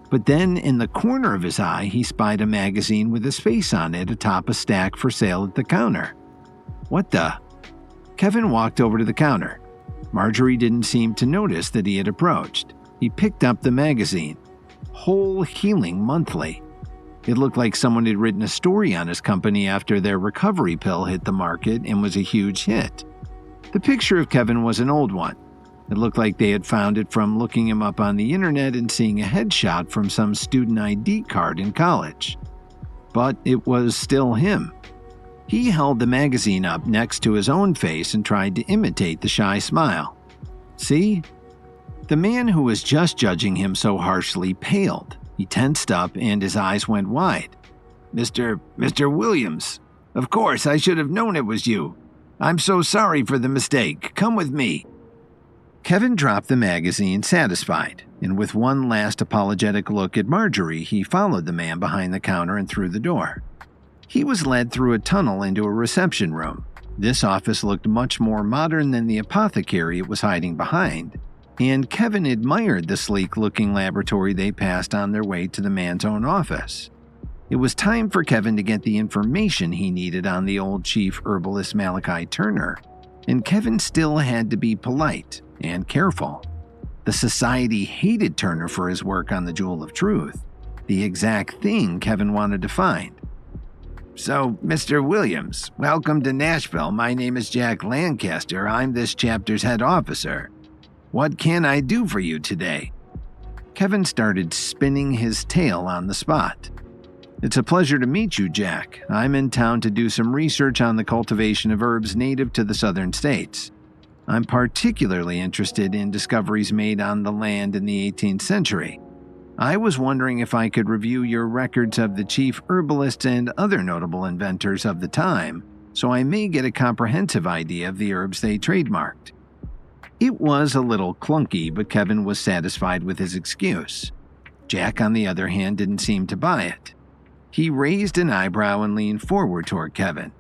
But then, in the corner of his eye, he spied a magazine with his face on it atop a stack for sale at the counter. What the? Kevin walked over to the counter. Marjorie didn't seem to notice that he had approached. He picked up the magazine. Whole Healing Monthly. It looked like someone had written a story on his company after their recovery pill hit the market and was a huge hit. The picture of Kevin was an old one. It looked like they had found it from looking him up on the internet and seeing a headshot from some student ID card in college. But it was still him. He held the magazine up next to his own face and tried to imitate the shy smile. See? The man who was just judging him so harshly paled. He tensed up and his eyes went wide. Mr. Williams. Of course, I should have known it was you. I'm so sorry for the mistake. Come with me. Kevin dropped the magazine, satisfied, and with one last apologetic look at Marjorie, he followed the man behind the counter and through the door. He was led through a tunnel into a reception room. This office looked much more modern than the apothecary it was hiding behind, and Kevin admired the sleek-looking laboratory they passed on their way to the man's own office. It was time for Kevin to get the information he needed on the old chief herbalist Malachi Turner, and Kevin still had to be polite and careful. The society hated Turner for his work on the Jewel of Truth, the exact thing Kevin wanted to find. So, Mr. Williams, welcome to Nashville. My name is Jack Lancaster. I'm this chapter's head officer. What can I do for you today? Kevin started spinning his tail on the spot. It's a pleasure to meet you, Jack. I'm in town to do some research on the cultivation of herbs native to the southern states. I'm particularly interested in discoveries made on the land in the 18th century. I was wondering if I could review your records of the chief herbalists and other notable inventors of the time, so I may get a comprehensive idea of the herbs they trademarked. It was a little clunky, but Kevin was satisfied with his excuse. Jack, on the other hand, didn't seem to buy it. He raised an eyebrow and leaned forward toward Kevin.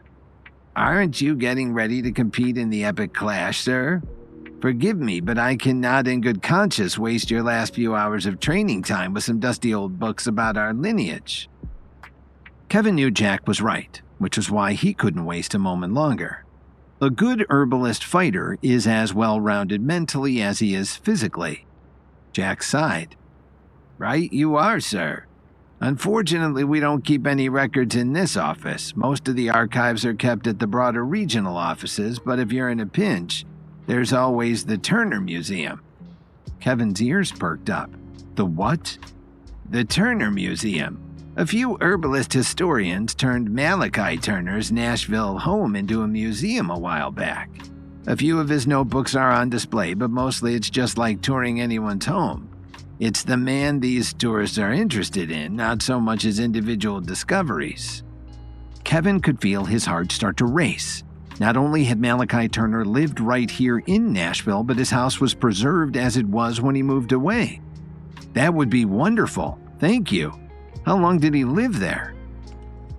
Aren't you getting ready to compete in the epic clash, sir? Forgive me, but I cannot in good conscience waste your last few hours of training time with some dusty old books about our lineage. Kevin knew Jack was right, which was why he couldn't waste a moment longer. A good herbalist fighter is as well-rounded mentally as he is physically. Jack sighed. Right you are, sir. Unfortunately, we don't keep any records in this office. Most of the archives are kept at the broader regional offices, but if you're in a pinch, there's always the Turner Museum. Kevin's ears perked up. The what? The Turner Museum. A few herbalist historians turned Malachi Turner's Nashville home into a museum a while back. A few of his notebooks are on display, but mostly it's just like touring anyone's home. It's the man these tourists are interested in, not so much his individual discoveries. Kevin could feel his heart start to race. Not only had Malachi Turner lived right here in Nashville, but his house was preserved as it was when he moved away. That would be wonderful. Thank you. How long did he live there?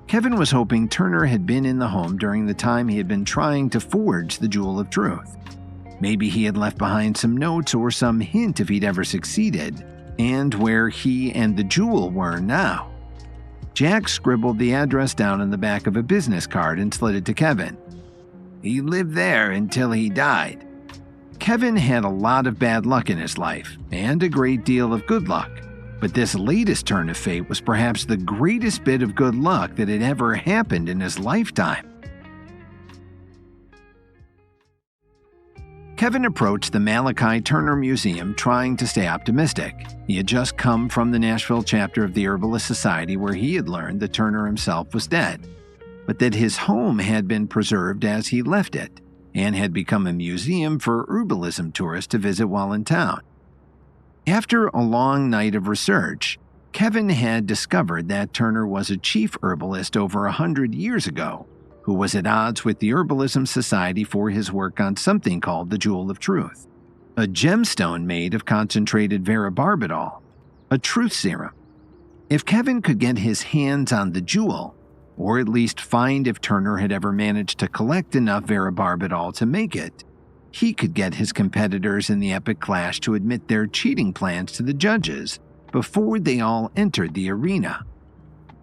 Kevin was hoping Turner had been in the home during the time he had been trying to forge the Jewel of Truth. Maybe he had left behind some notes or some hint if he'd ever succeeded, and where he and the jewel were now. Jack scribbled the address down on the back of a business card and slid it to Kevin. He lived there until he died. Kevin had a lot of bad luck in his life, and a great deal of good luck. But this latest turn of fate was perhaps the greatest bit of good luck that had ever happened in his lifetime. Kevin approached the Malachi Turner Museum trying to stay optimistic. He had just come from the Nashville chapter of the Herbalist Society where he had learned that Turner himself was dead, but that his home had been preserved as he left it and had become a museum for herbalism tourists to visit while in town. After a long night of research, Kevin had discovered that Turner was a chief herbalist over 100 years ago, who was at odds with the Herbalism Society for his work on something called the Jewel of Truth, a gemstone made of concentrated varibarbitol, a truth serum. If Kevin could get his hands on the jewel, or at least find if Turner had ever managed to collect enough varibarbitol to make it, he could get his competitors in the epic clash to admit their cheating plans to the judges before they all entered the arena.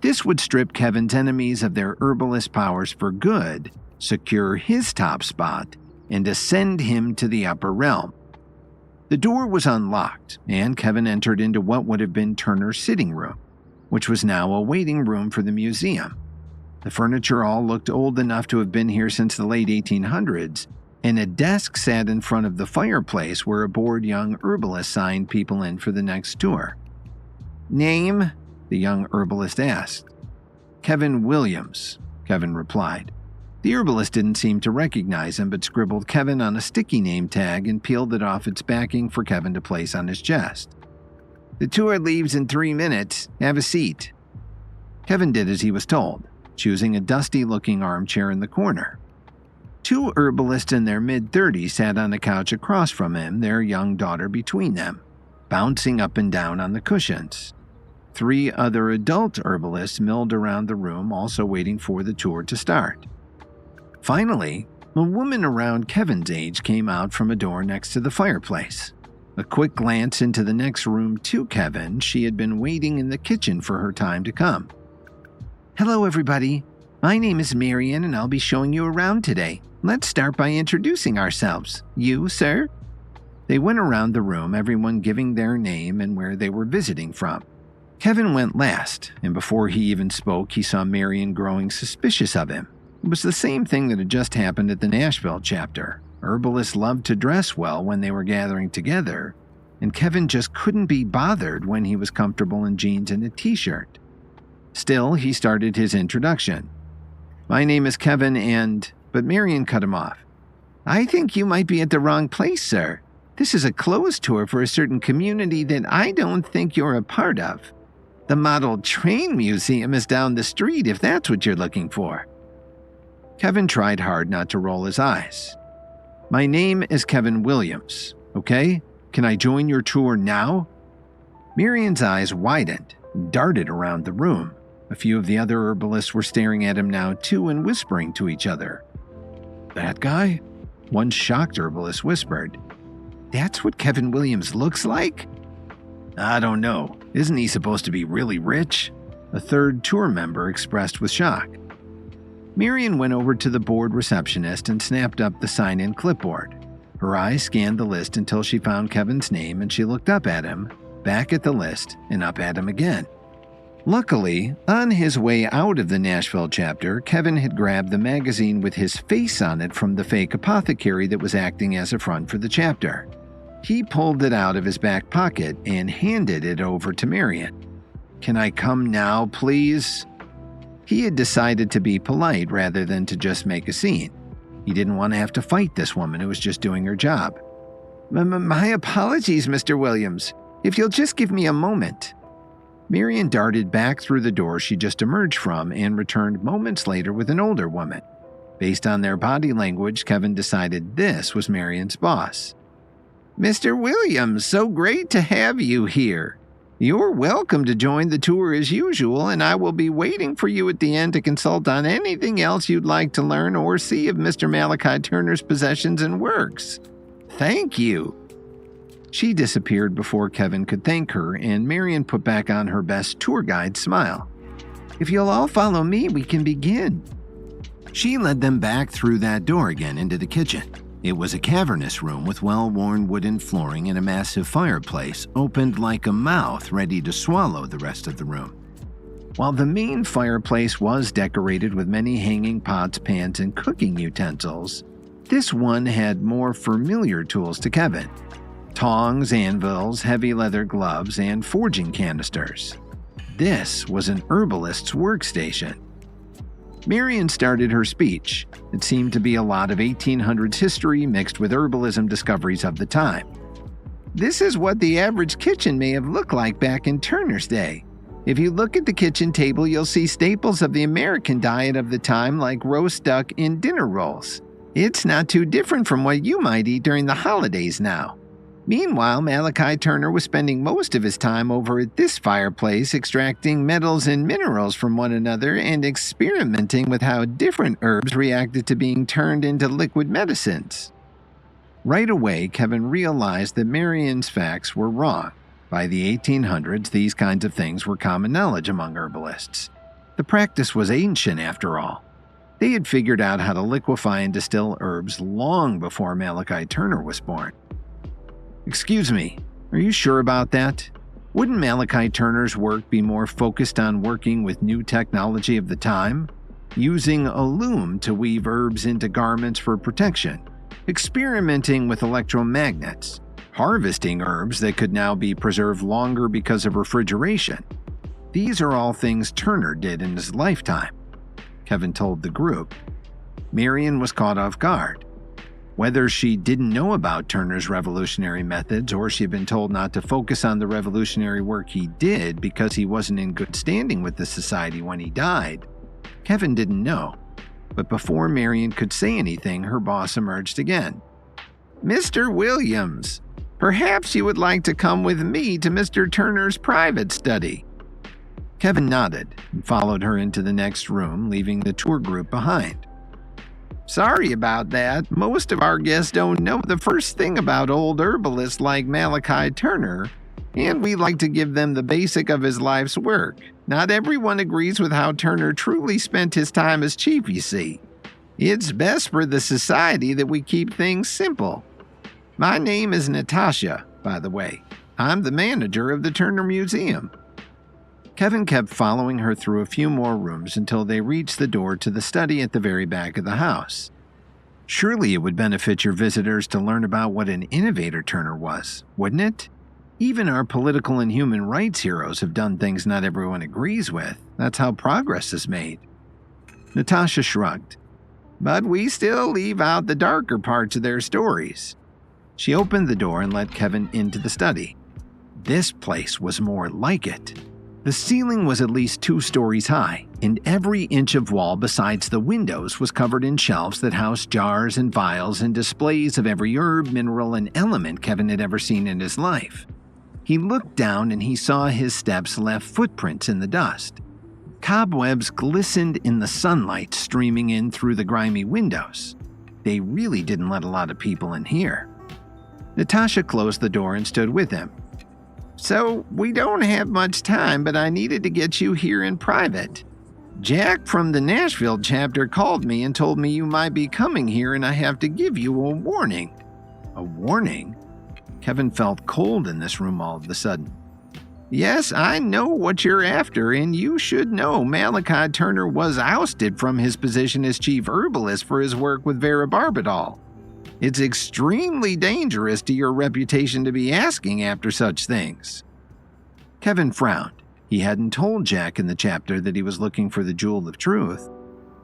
This would strip Kevin's enemies of their herbalist powers for good, secure his top spot, and ascend him to the upper realm. The door was unlocked, and Kevin entered into what would have been Turner's sitting room, which was now a waiting room for the museum. The furniture all looked old enough to have been here since the late 1800s, and a desk sat in front of the fireplace where a bored young herbalist signed people in for the next tour. "Name?" the young herbalist asked. "Kevin Williams," Kevin replied. The herbalist didn't seem to recognize him, but scribbled Kevin on a sticky name tag and peeled it off its backing for Kevin to place on his chest. "The tour leaves in 3 minutes. Have a seat." Kevin did as he was told, choosing a dusty-looking armchair in the corner. 2 herbalists in their mid-30s sat on a couch across from him, their young daughter between them, bouncing up and down on the cushions. 3 other adult herbalists milled around the room, also waiting for the tour to start. Finally, a woman around Kevin's age came out from a door next to the fireplace. A quick glance into the next room to Kevin, she had been waiting in the kitchen for her time to come. "Hello, everybody. My name is Marian, and I'll be showing you around today. Let's start by introducing ourselves. You, sir?" They went around the room, everyone giving their name and where they were visiting from. Kevin went last, and before he even spoke, he saw Marian growing suspicious of him. It was the same thing that had just happened at the Nashville chapter. Herbalists loved to dress well when they were gathering together, and Kevin just couldn't be bothered when he was comfortable in jeans and a t-shirt. Still, he started his introduction. "My name is Kevin and—" But Marian cut him off. "I think you might be at the wrong place, sir. This is a closed tour for a certain community that I don't think you're a part of. The Model Train Museum is down the street if that's what you're looking for." Kevin tried hard not to roll his eyes. "My name is Kevin Williams, okay? Can I join your tour now?" Marian's eyes widened and darted around the room. A few of the other herbalists were staring at him now too and whispering to each other. "That guy?" One shocked herbalist whispered. "That's what Kevin Williams looks like?" "I don't know. Isn't he supposed to be really rich?" A third tour member expressed with shock. Marian went over to the board receptionist and snapped up the sign-in clipboard. Her eyes scanned the list until she found Kevin's name, and she looked up at him, back at the list, and up at him again. Luckily, on his way out of the Nashville chapter, Kevin had grabbed the magazine with his face on it from the fake apothecary that was acting as a front for the chapter. He pulled it out of his back pocket and handed it over to Marian. "Can I come now, please?" He had decided to be polite rather than to just make a scene. He didn't want to have to fight this woman who was just doing her job. My apologies, Mr. Williams. If you'll just give me a moment." Marian darted back through the door she just emerged from and returned moments later with an older woman. Based on their body language, Kevin decided this was Marian's boss. "Mr. Williams, so great to have you here. You're welcome to join the tour as usual, and I will be waiting for you at the end to consult on anything else you'd like to learn or see of Mr. Malachi Turner's possessions and works. Thank you." She disappeared before Kevin could thank her, and Marian put back on her best tour guide smile. If you'll all follow me, we can begin." She led them back through that door again into the kitchen. It was a cavernous room with well-worn wooden flooring and a massive fireplace, opened like a mouth ready to swallow the rest of the room. While the main fireplace was decorated with many hanging pots, pans, and cooking utensils, this one had more familiar tools to Kevin: tongs, anvils, heavy leather gloves, and forging canisters. This was an herbalist's workstation. Marion started her speech. It seemed to be a lot of 1800s history mixed with herbalism discoveries of the time. "This is what the average kitchen may have looked like back in Turner's day. If you look at the kitchen table, you'll see staples of the American diet of the time like roast duck and dinner rolls. It's not too different from what you might eat during the holidays now." Meanwhile, Malachi Turner was spending most of his time over at this fireplace extracting metals and minerals from one another and experimenting with how different herbs reacted to being turned into liquid medicines. Right away, Kevin realized that Marion's facts were wrong. By the 1800s, these kinds of things were common knowledge among herbalists. The practice was ancient, after all. They had figured out how to liquefy and distill herbs long before Malachi Turner was born. "Excuse me, are you sure about that? Wouldn't Malachi Turner's work be more focused on working with new technology of the time? Using a loom to weave herbs into garments for protection, experimenting with electromagnets, harvesting herbs that could now be preserved longer because of refrigeration. These are all things Turner did in his lifetime," Kevin told the group. Marion was caught off guard. Whether she didn't know about Turner's revolutionary methods or she had been told not to focus on the revolutionary work he did because he wasn't in good standing with the society when he died, Kevin didn't know. But before Marion could say anything, her boss emerged again. "Mr. Williams, perhaps you would like to come with me to Mr. Turner's private study." Kevin nodded and followed her into the next room, leaving the tour group behind. "Sorry about that. Most of our guests don't know the first thing about old herbalists like Malachi Turner, and we like to give them the basic of his life's work. Not everyone agrees with how Turner truly spent his time as chief, you see. It's best for the society that we keep things simple. My name is Natasha, by the way. I'm the manager of the Turner Museum." Kevin kept following her through a few more rooms until they reached the door to the study at the very back of the house. Surely it would benefit your visitors to learn about what an innovator Turner was, wouldn't it? Even our political and human rights heroes have done things not everyone agrees with. That's how progress is made. Natasha shrugged. "But we still leave out the darker parts of their stories." She opened the door and let Kevin into the study. This place was more like it. The ceiling was at least 2 stories high, and every inch of wall besides the windows was covered in shelves that housed jars and vials and displays of every herb, mineral, and element Kevin had ever seen in his life. He looked down and he saw his steps left footprints in the dust. Cobwebs glistened in the sunlight streaming in through the grimy windows. They really didn't let a lot of people in here. Natasha closed the door and stood with him. "So, we don't have much time, but I needed to get you here in private. Jack from the Nashville chapter called me and told me you might be coming here and I have to give you a warning." A warning? Kevin felt cold in this room all of a sudden. "Yes, I know what you're after, and you should know Malachi Turner was ousted from his position as chief herbalist for his work with Vera Barbadol. It's extremely dangerous to your reputation to be asking after such things." Kevin frowned. He hadn't told Jack in the chapter that he was looking for the Jewel of Truth.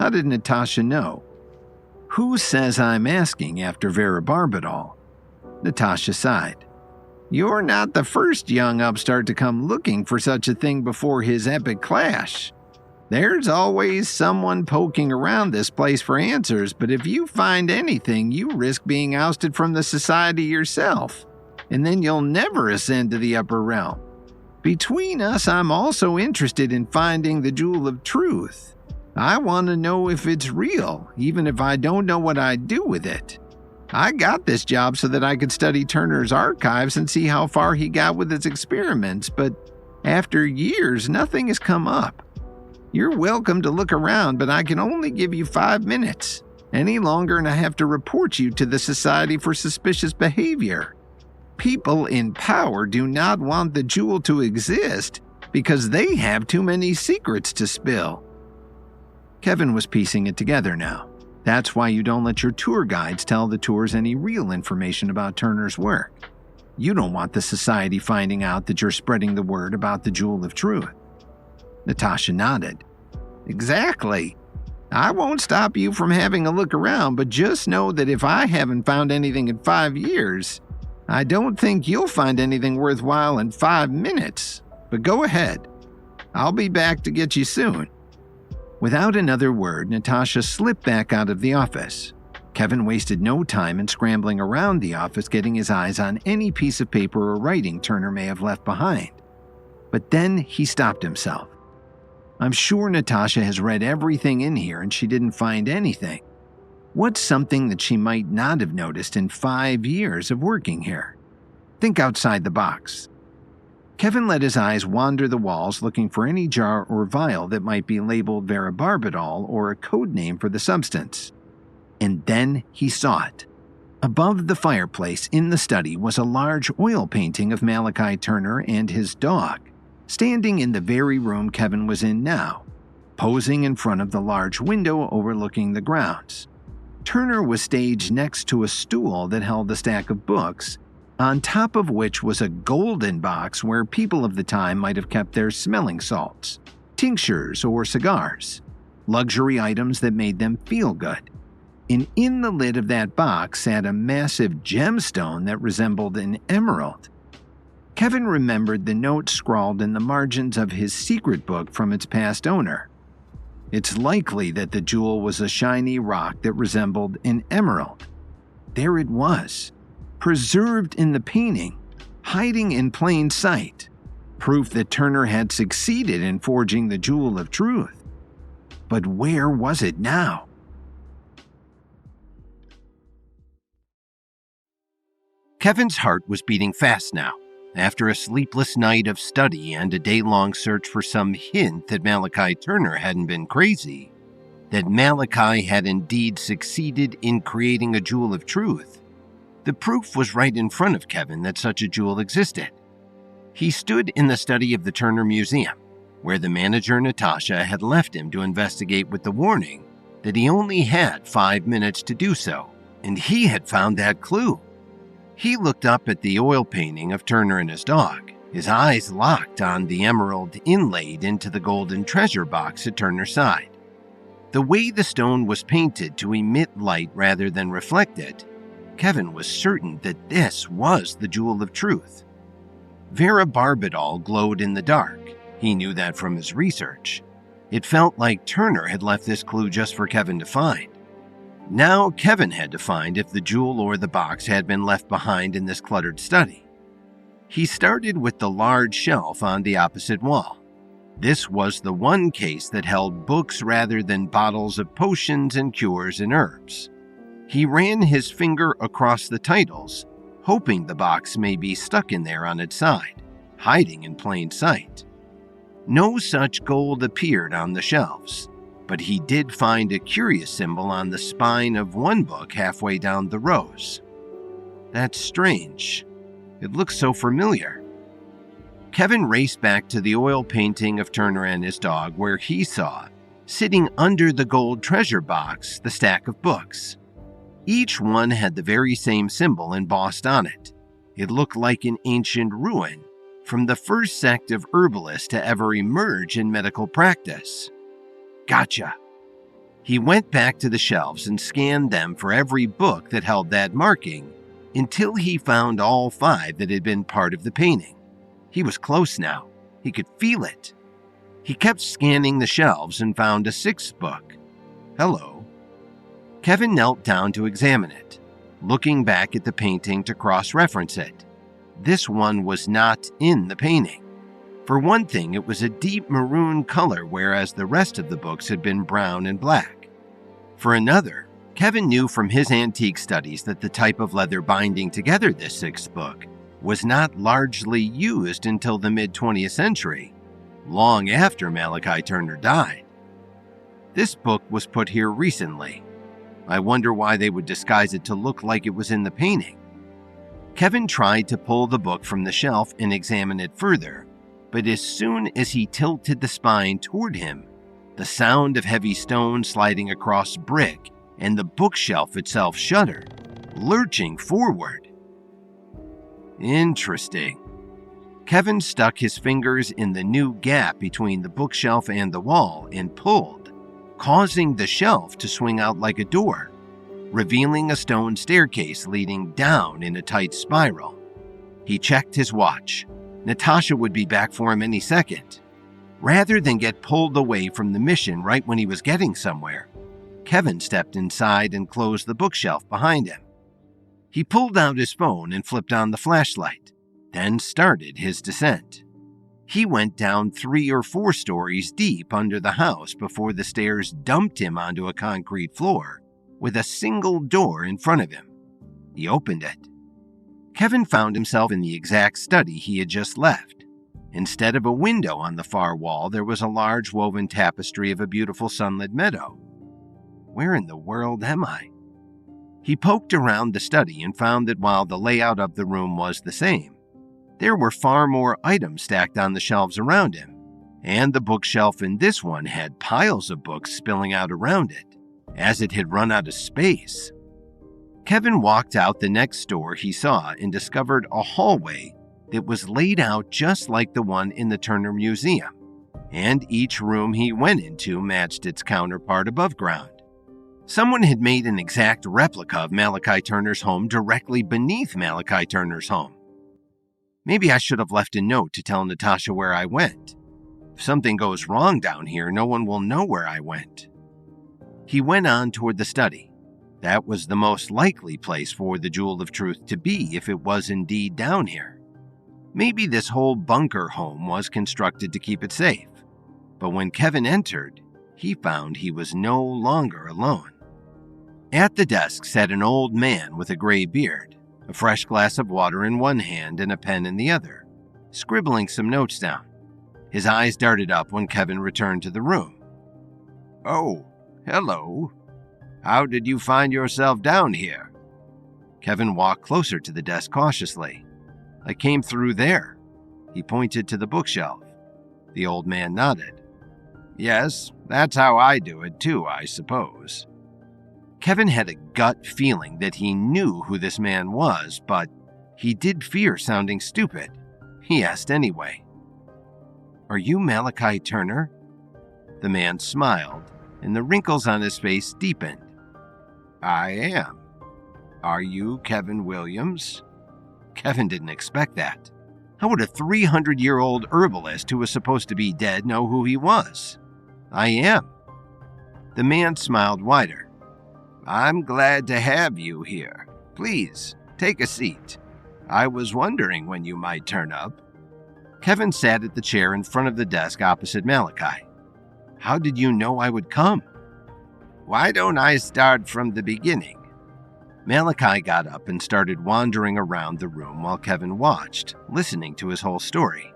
How did Natasha know? "Who says I'm asking after Vera Barbadol?" Natasha sighed. "You're not the first young upstart to come looking for such a thing before his epic clash. There's always someone poking around this place for answers, but if you find anything, you risk being ousted from the society yourself, and then you'll never ascend to the upper realm. Between us, I'm also interested in finding the Jewel of Truth. I want to know if it's real, even if I don't know what I'd do with it. I got this job so that I could study Turner's archives and see how far he got with his experiments, but after years, nothing has come up. You're welcome to look around, but I can only give you 5 minutes. Any longer and I have to report you to the Society for Suspicious Behavior. People in power do not want the jewel to exist because they have too many secrets to spill. Kevin was piecing it together now. That's why you don't let your tour guides tell the tours any real information about Turner's work. You don't want the society finding out that you're spreading the word about the Jewel of Truth. Natasha nodded. Exactly. I won't stop you from having a look around, but just know that if I haven't found anything in 5 years, I don't think you'll find anything worthwhile in 5 minutes. But go ahead. I'll be back to get you soon. Without another word, Natasha slipped back out of the office. Kevin wasted no time in scrambling around the office getting his eyes on any piece of paper or writing Turner may have left behind. But then he stopped himself. I'm sure Natasha has read everything in here and she didn't find anything. What's something that she might not have noticed in 5 years of working here? Think outside the box. Kevin let his eyes wander the walls looking for any jar or vial that might be labeled varabarbitol or a code name for the substance. And then he saw it. Above the fireplace in the study was a large oil painting of Malachi Turner and his dog, standing in the very room Kevin was in now, posing in front of the large window overlooking the grounds. Turner was staged next to a stool that held a stack of books, on top of which was a golden box where people of the time might have kept their smelling salts, tinctures, or cigars, luxury items that made them feel good. And in the lid of that box sat a massive gemstone that resembled an emerald. Kevin remembered the note scrawled in the margins of his secret book from its past owner. It's likely that the jewel was a shiny rock that resembled an emerald. There it was, preserved in the painting, hiding in plain sight, proof that Turner had succeeded in forging the Jewel of Truth. But where was it now? Kevin's heart was beating fast now. After a sleepless night of study and a day-long search for some hint that Malachi Turner hadn't been crazy, that Malachi had indeed succeeded in creating a Jewel of Truth, the proof was right in front of Kevin that such a jewel existed. He stood in the study of the Turner Museum, where the manager Natasha had left him to investigate with the warning that he only had 5 minutes to do so, and he had found that clue. He looked up at the oil painting of Turner and his dog, his eyes locked on the emerald inlaid into the golden treasure box at Turner's side. The way the stone was painted to emit light rather than reflect it, Kevin was certain that this was the Jewel of Truth. Varabarbitol glowed in the dark. He knew that from his research. It felt like Turner had left this clue just for Kevin to find. Now Kevin had to find if the jewel or the box had been left behind in this cluttered study. He started with the large shelf on the opposite wall. This was the one case that held books rather than bottles of potions and cures and herbs. He ran his finger across the titles, hoping the box may be stuck in there on its side, hiding in plain sight. No such gold appeared on the shelves, but he did find a curious symbol on the spine of one book halfway down the rows. That's strange. It looks so familiar. Kevin raced back to the oil painting of Turner and his dog, where he saw, sitting under the gold treasure box, the stack of books. Each one had the very same symbol embossed on it. It looked like an ancient ruin from the first sect of herbalists to ever emerge in medical practice. Gotcha. He went back to the shelves and scanned them for every book that held that marking until he found all 5 that had been part of the painting. He was close now. He could feel it. He kept scanning the shelves and found a 6th book. Hello. Kevin knelt down to examine it, looking back at the painting to cross-reference it. This one was not in the painting. For one thing, it was a deep maroon color, whereas the rest of the books had been brown and black. For another, Kevin knew from his antique studies that the type of leather binding together this 6th book was not largely used until the mid-20th century, long after Malachi Turner died. This book was put here recently. I wonder why they would disguise it to look like it was in the painting. Kevin tried to pull the book from the shelf and examine it further, but as soon as he tilted the spine toward him, the sound of heavy stone sliding across brick and the bookshelf itself shuddered, lurching forward. Interesting. Kevin stuck his fingers in the new gap between the bookshelf and the wall and pulled, causing the shelf to swing out like a door, revealing a stone staircase leading down in a tight spiral. He checked his watch. Natasha would be back for him any second. Rather than get pulled away from the mission right when he was getting somewhere, Kevin stepped inside and closed the bookshelf behind him. He pulled out his phone and flipped on the flashlight, then started his descent. He went down 3 or 4 stories deep under the house before the stairs dumped him onto a concrete floor with a single door in front of him. He opened it. Kevin found himself in the exact study he had just left. Instead of a window on the far wall, there was a large woven tapestry of a beautiful sunlit meadow. Where in the world am I? He poked around the study and found that while the layout of the room was the same, there were far more items stacked on the shelves around him, and the bookshelf in this one had piles of books spilling out around it, as it had run out of space. Kevin walked out the next door he saw and discovered a hallway that was laid out just like the one in the Turner Museum, and each room he went into matched its counterpart above ground. Someone had made an exact replica of Malachi Turner's home directly beneath Malachi Turner's home. Maybe I should have left a note to tell Natasha where I went. If something goes wrong down here, no one will know where I went. He went on toward the study. That was the most likely place for the Jewel of Truth to be if it was indeed down here. Maybe this whole bunker home was constructed to keep it safe. But when Kevin entered, he found he was no longer alone. At the desk sat an old man with a gray beard, a fresh glass of water in one hand and a pen in the other, scribbling some notes down. His eyes darted up when Kevin returned to the room. "Oh, hello. How did you find yourself down here?" Kevin walked closer to the desk cautiously. "I came through there." He pointed to the bookshelf. The old man nodded. "Yes, that's how I do it too, I suppose." Kevin had a gut feeling that he knew who this man was, but he did fear sounding stupid. He asked anyway. "Are you Malachi Turner?" The man smiled, and the wrinkles on his face deepened. "I am. Are you Kevin Williams?" Kevin didn't expect that. How would a 300-year-old herbalist who was supposed to be dead know who he was? "I am." The man smiled wider. "I'm glad to have you here. Please, take a seat. I was wondering when you might turn up." Kevin sat at the chair in front of the desk opposite Malachi. "How did you know I would come?" "Why don't I start from the beginning?" Malachi got up and started wandering around the room while Kevin watched, listening to his whole story.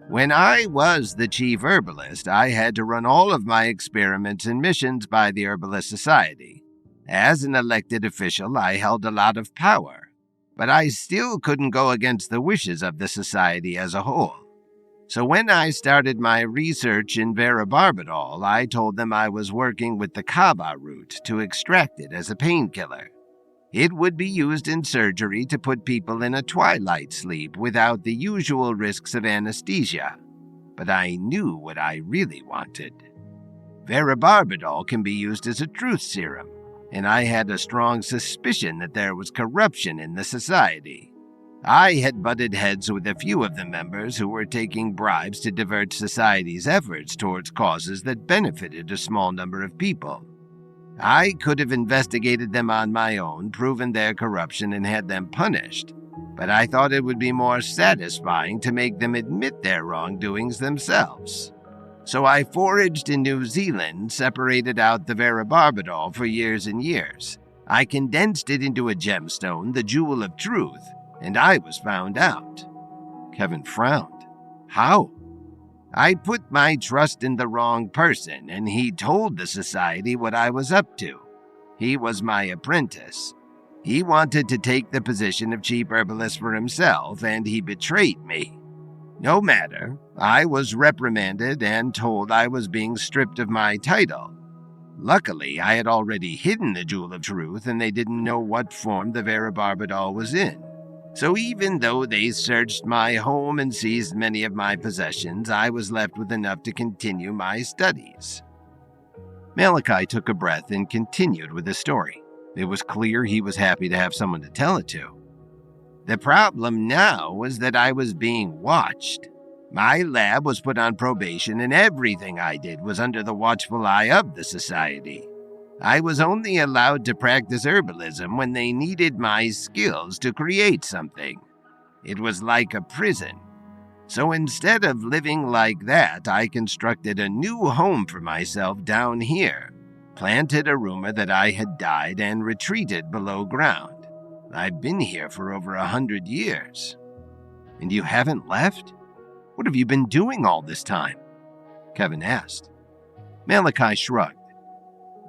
"When I was the chief herbalist, I had to run all of my experiments and missions by the Herbalist Society. As an elected official, I held a lot of power, but I still couldn't go against the wishes of the society as a whole. So when I started my research in Varabarbitol, I told them I was working with the kava root to extract it as a painkiller. It would be used in surgery to put people in a twilight sleep without the usual risks of anesthesia. But I knew what I really wanted. Varabarbitol can be used as a truth serum, and I had a strong suspicion that there was corruption in the society. I had butted heads with a few of the members who were taking bribes to divert society's efforts towards causes that benefited a small number of people. I could have investigated them on my own, proven their corruption, and had them punished, but I thought it would be more satisfying to make them admit their wrongdoings themselves. So I foraged in New Zealand, separated out the Varabarbitol for years and years. I condensed it into a gemstone, the Jewel of Truth, and I was found out." Kevin frowned. "How?" I put my trust in the wrong person, and he told the society what I was up to. He was my apprentice. He wanted to take the position of chief herbalist for himself, and he betrayed me. No matter, I was reprimanded and told I was being stripped of my title. Luckily, I had already hidden the Jewel of Truth, and they didn't know what form the Varabarbadal was in. So even though they searched my home and seized many of my possessions, I was left with enough to continue my studies. Malachi took a breath and continued with his story. It was clear he was happy to have someone to tell it to. The problem now was that I was being watched. My lab was put on probation, and everything I did was under the watchful eye of the society. I was only allowed to practice herbalism when they needed my skills to create something. It was like a prison. So instead of living like that, I constructed a new home for myself down here, planted a rumor that I had died, and retreated below ground. I've been here for over 100 years. And you haven't left? What have you been doing all this time? Kevin asked. Malachi shrugged.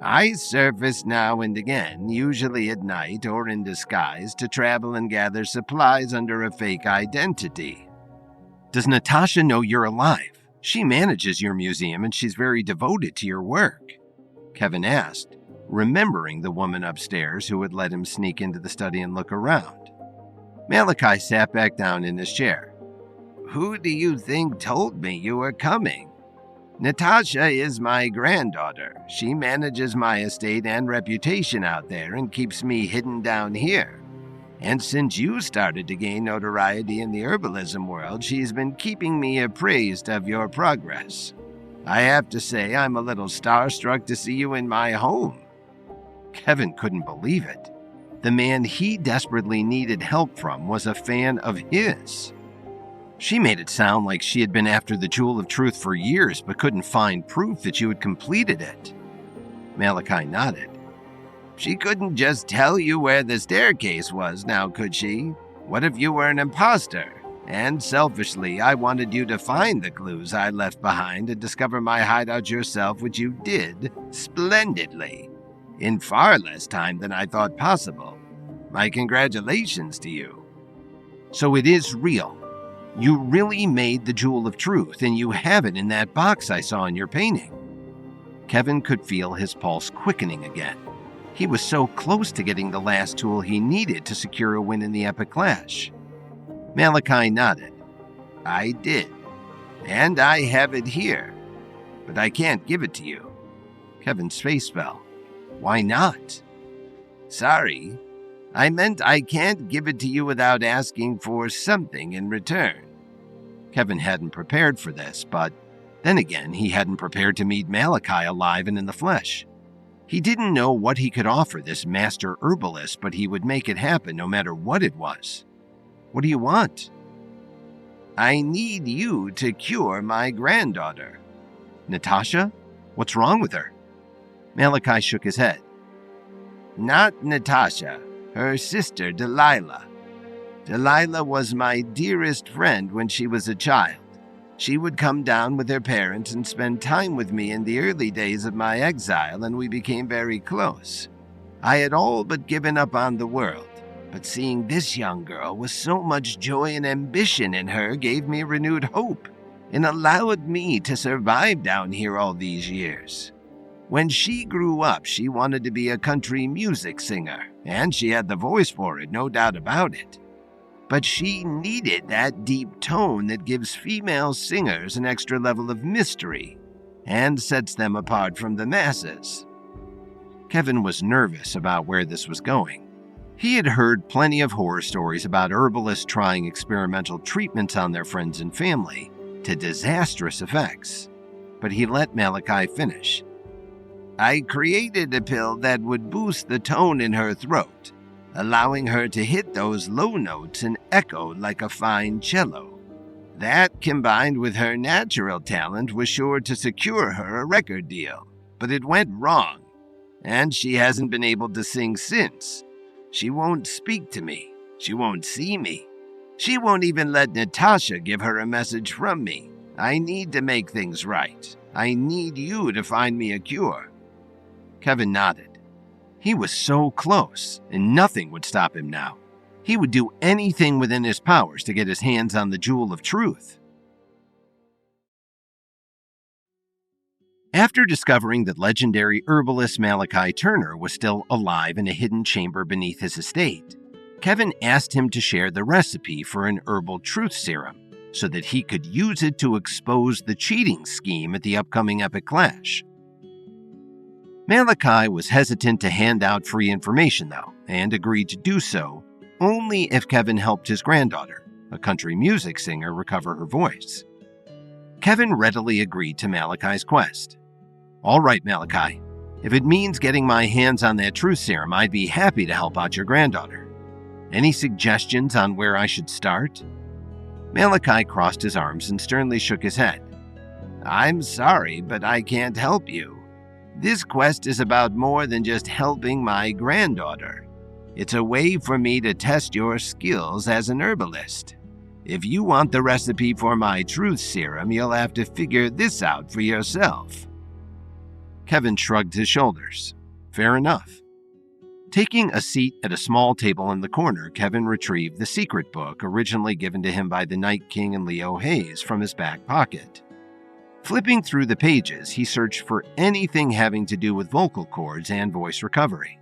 I surface now and again, usually at night or in disguise, to travel and gather supplies under a fake identity. Does Natasha know you're alive? She manages your museum and she's very devoted to your work, Kevin asked, remembering the woman upstairs who had let him sneak into the study and look around. Malachi sat back down in his chair. Who do you think told me you were coming? Natasha is my granddaughter. She manages my estate and reputation out there and keeps me hidden down here. And since you started to gain notoriety in the herbalism world, she's been keeping me appraised of your progress. I have to say I'm a little starstruck to see you in my home. Kevin couldn't believe it. The man he desperately needed help from was a fan of his. She made it sound like she had been after the Jewel of Truth for years but couldn't find proof that you had completed it. Malachi nodded. She couldn't just tell you where the staircase was now, could she? What if you were an imposter? And selfishly, I wanted you to find the clues I left behind and discover my hideout yourself, which you did splendidly, in far less time than I thought possible. My congratulations to you. So it is real. You really made the Jewel of Truth, and you have it in that box I saw in your painting. Kevin could feel his pulse quickening again. He was so close to getting the last tool he needed to secure a win in the epic clash. Malachi nodded. I did. And I have it here. But I can't give it to you. Kevin's face fell. Why not? Sorry. I meant I can't give it to you without asking for something in return. Kevin hadn't prepared for this, but then again, he hadn't prepared to meet Malachi alive and in the flesh. He didn't know what he could offer this master herbalist, but he would make it happen no matter what it was. What do you want? I need you to cure my granddaughter. Natasha? What's wrong with her? Malachi shook his head. Not Natasha, her sister Delilah. Delilah was my dearest friend when she was a child. She would come down with her parents and spend time with me in the early days of my exile, and we became very close. I had all but given up on the world, but seeing this young girl with so much joy and ambition in her gave me renewed hope and allowed me to survive down here all these years. When she grew up, she wanted to be a country music singer, and she had the voice for it, no doubt about it. But she needed that deep tone that gives female singers an extra level of mystery and sets them apart from the masses. Kevin was nervous about where this was going. He had heard plenty of horror stories about herbalists trying experimental treatments on their friends and family to disastrous effects, but he let Malachi finish. I created a pill that would boost the tone in her throat, allowing her to hit those low notes and echo like a fine cello. That, combined with her natural talent, was sure to secure her a record deal. But it went wrong, and she hasn't been able to sing since. She won't speak to me. She won't see me. She won't even let Natasha give her a message from me. I need to make things right. I need you to find me a cure." Kevin nodded. He was so close, and nothing would stop him now. He would do anything within his powers to get his hands on the Jewel of Truth. After discovering that legendary herbalist Malachi Turner was still alive in a hidden chamber beneath his estate, Kevin asked him to share the recipe for an herbal truth serum so that he could use it to expose the cheating scheme at the upcoming Epic Clash. Malachi was hesitant to hand out free information, though, and agreed to do so only if Kevin helped his granddaughter, a country music singer, recover her voice. Kevin readily agreed to Malachi's quest. "All right, Malachi. If it means getting my hands on that truth serum, I'd be happy to help out your granddaughter. Any suggestions on where I should start?" Malachi crossed his arms and sternly shook his head. "I'm sorry, but I can't help you. This quest is about more than just helping my granddaughter. It's a way for me to test your skills as an herbalist. If you want the recipe for my truth serum, you'll have to figure this out for yourself." Kevin shrugged his shoulders. Fair enough. Taking a seat at a small table in the corner, Kevin retrieved the secret book originally given to him by the Night King and Leo Hayes from his back pocket. Flipping through the pages, he searched for anything having to do with vocal cords and voice recovery.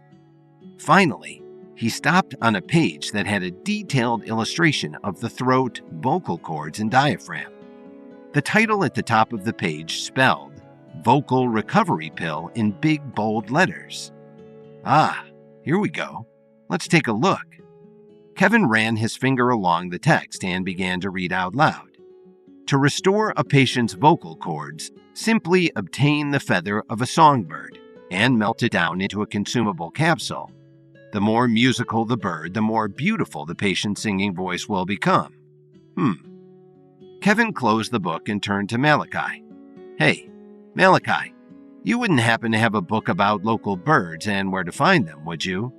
Finally, he stopped on a page that had a detailed illustration of the throat, vocal cords, and diaphragm. The title at the top of the page spelled "Vocal Recovery Pill" in big, bold letters. Ah, here we go. Let's take a look. Kevin ran his finger along the text and began to read out loud. To restore a patient's vocal cords, simply obtain the feather of a songbird and melt it down into a consumable capsule. The more musical the bird, the more beautiful the patient's singing voice will become. Kevin closed the book and turned to Malachi. "Hey, Malachi, you wouldn't happen to have a book about local birds and where to find them, would you?"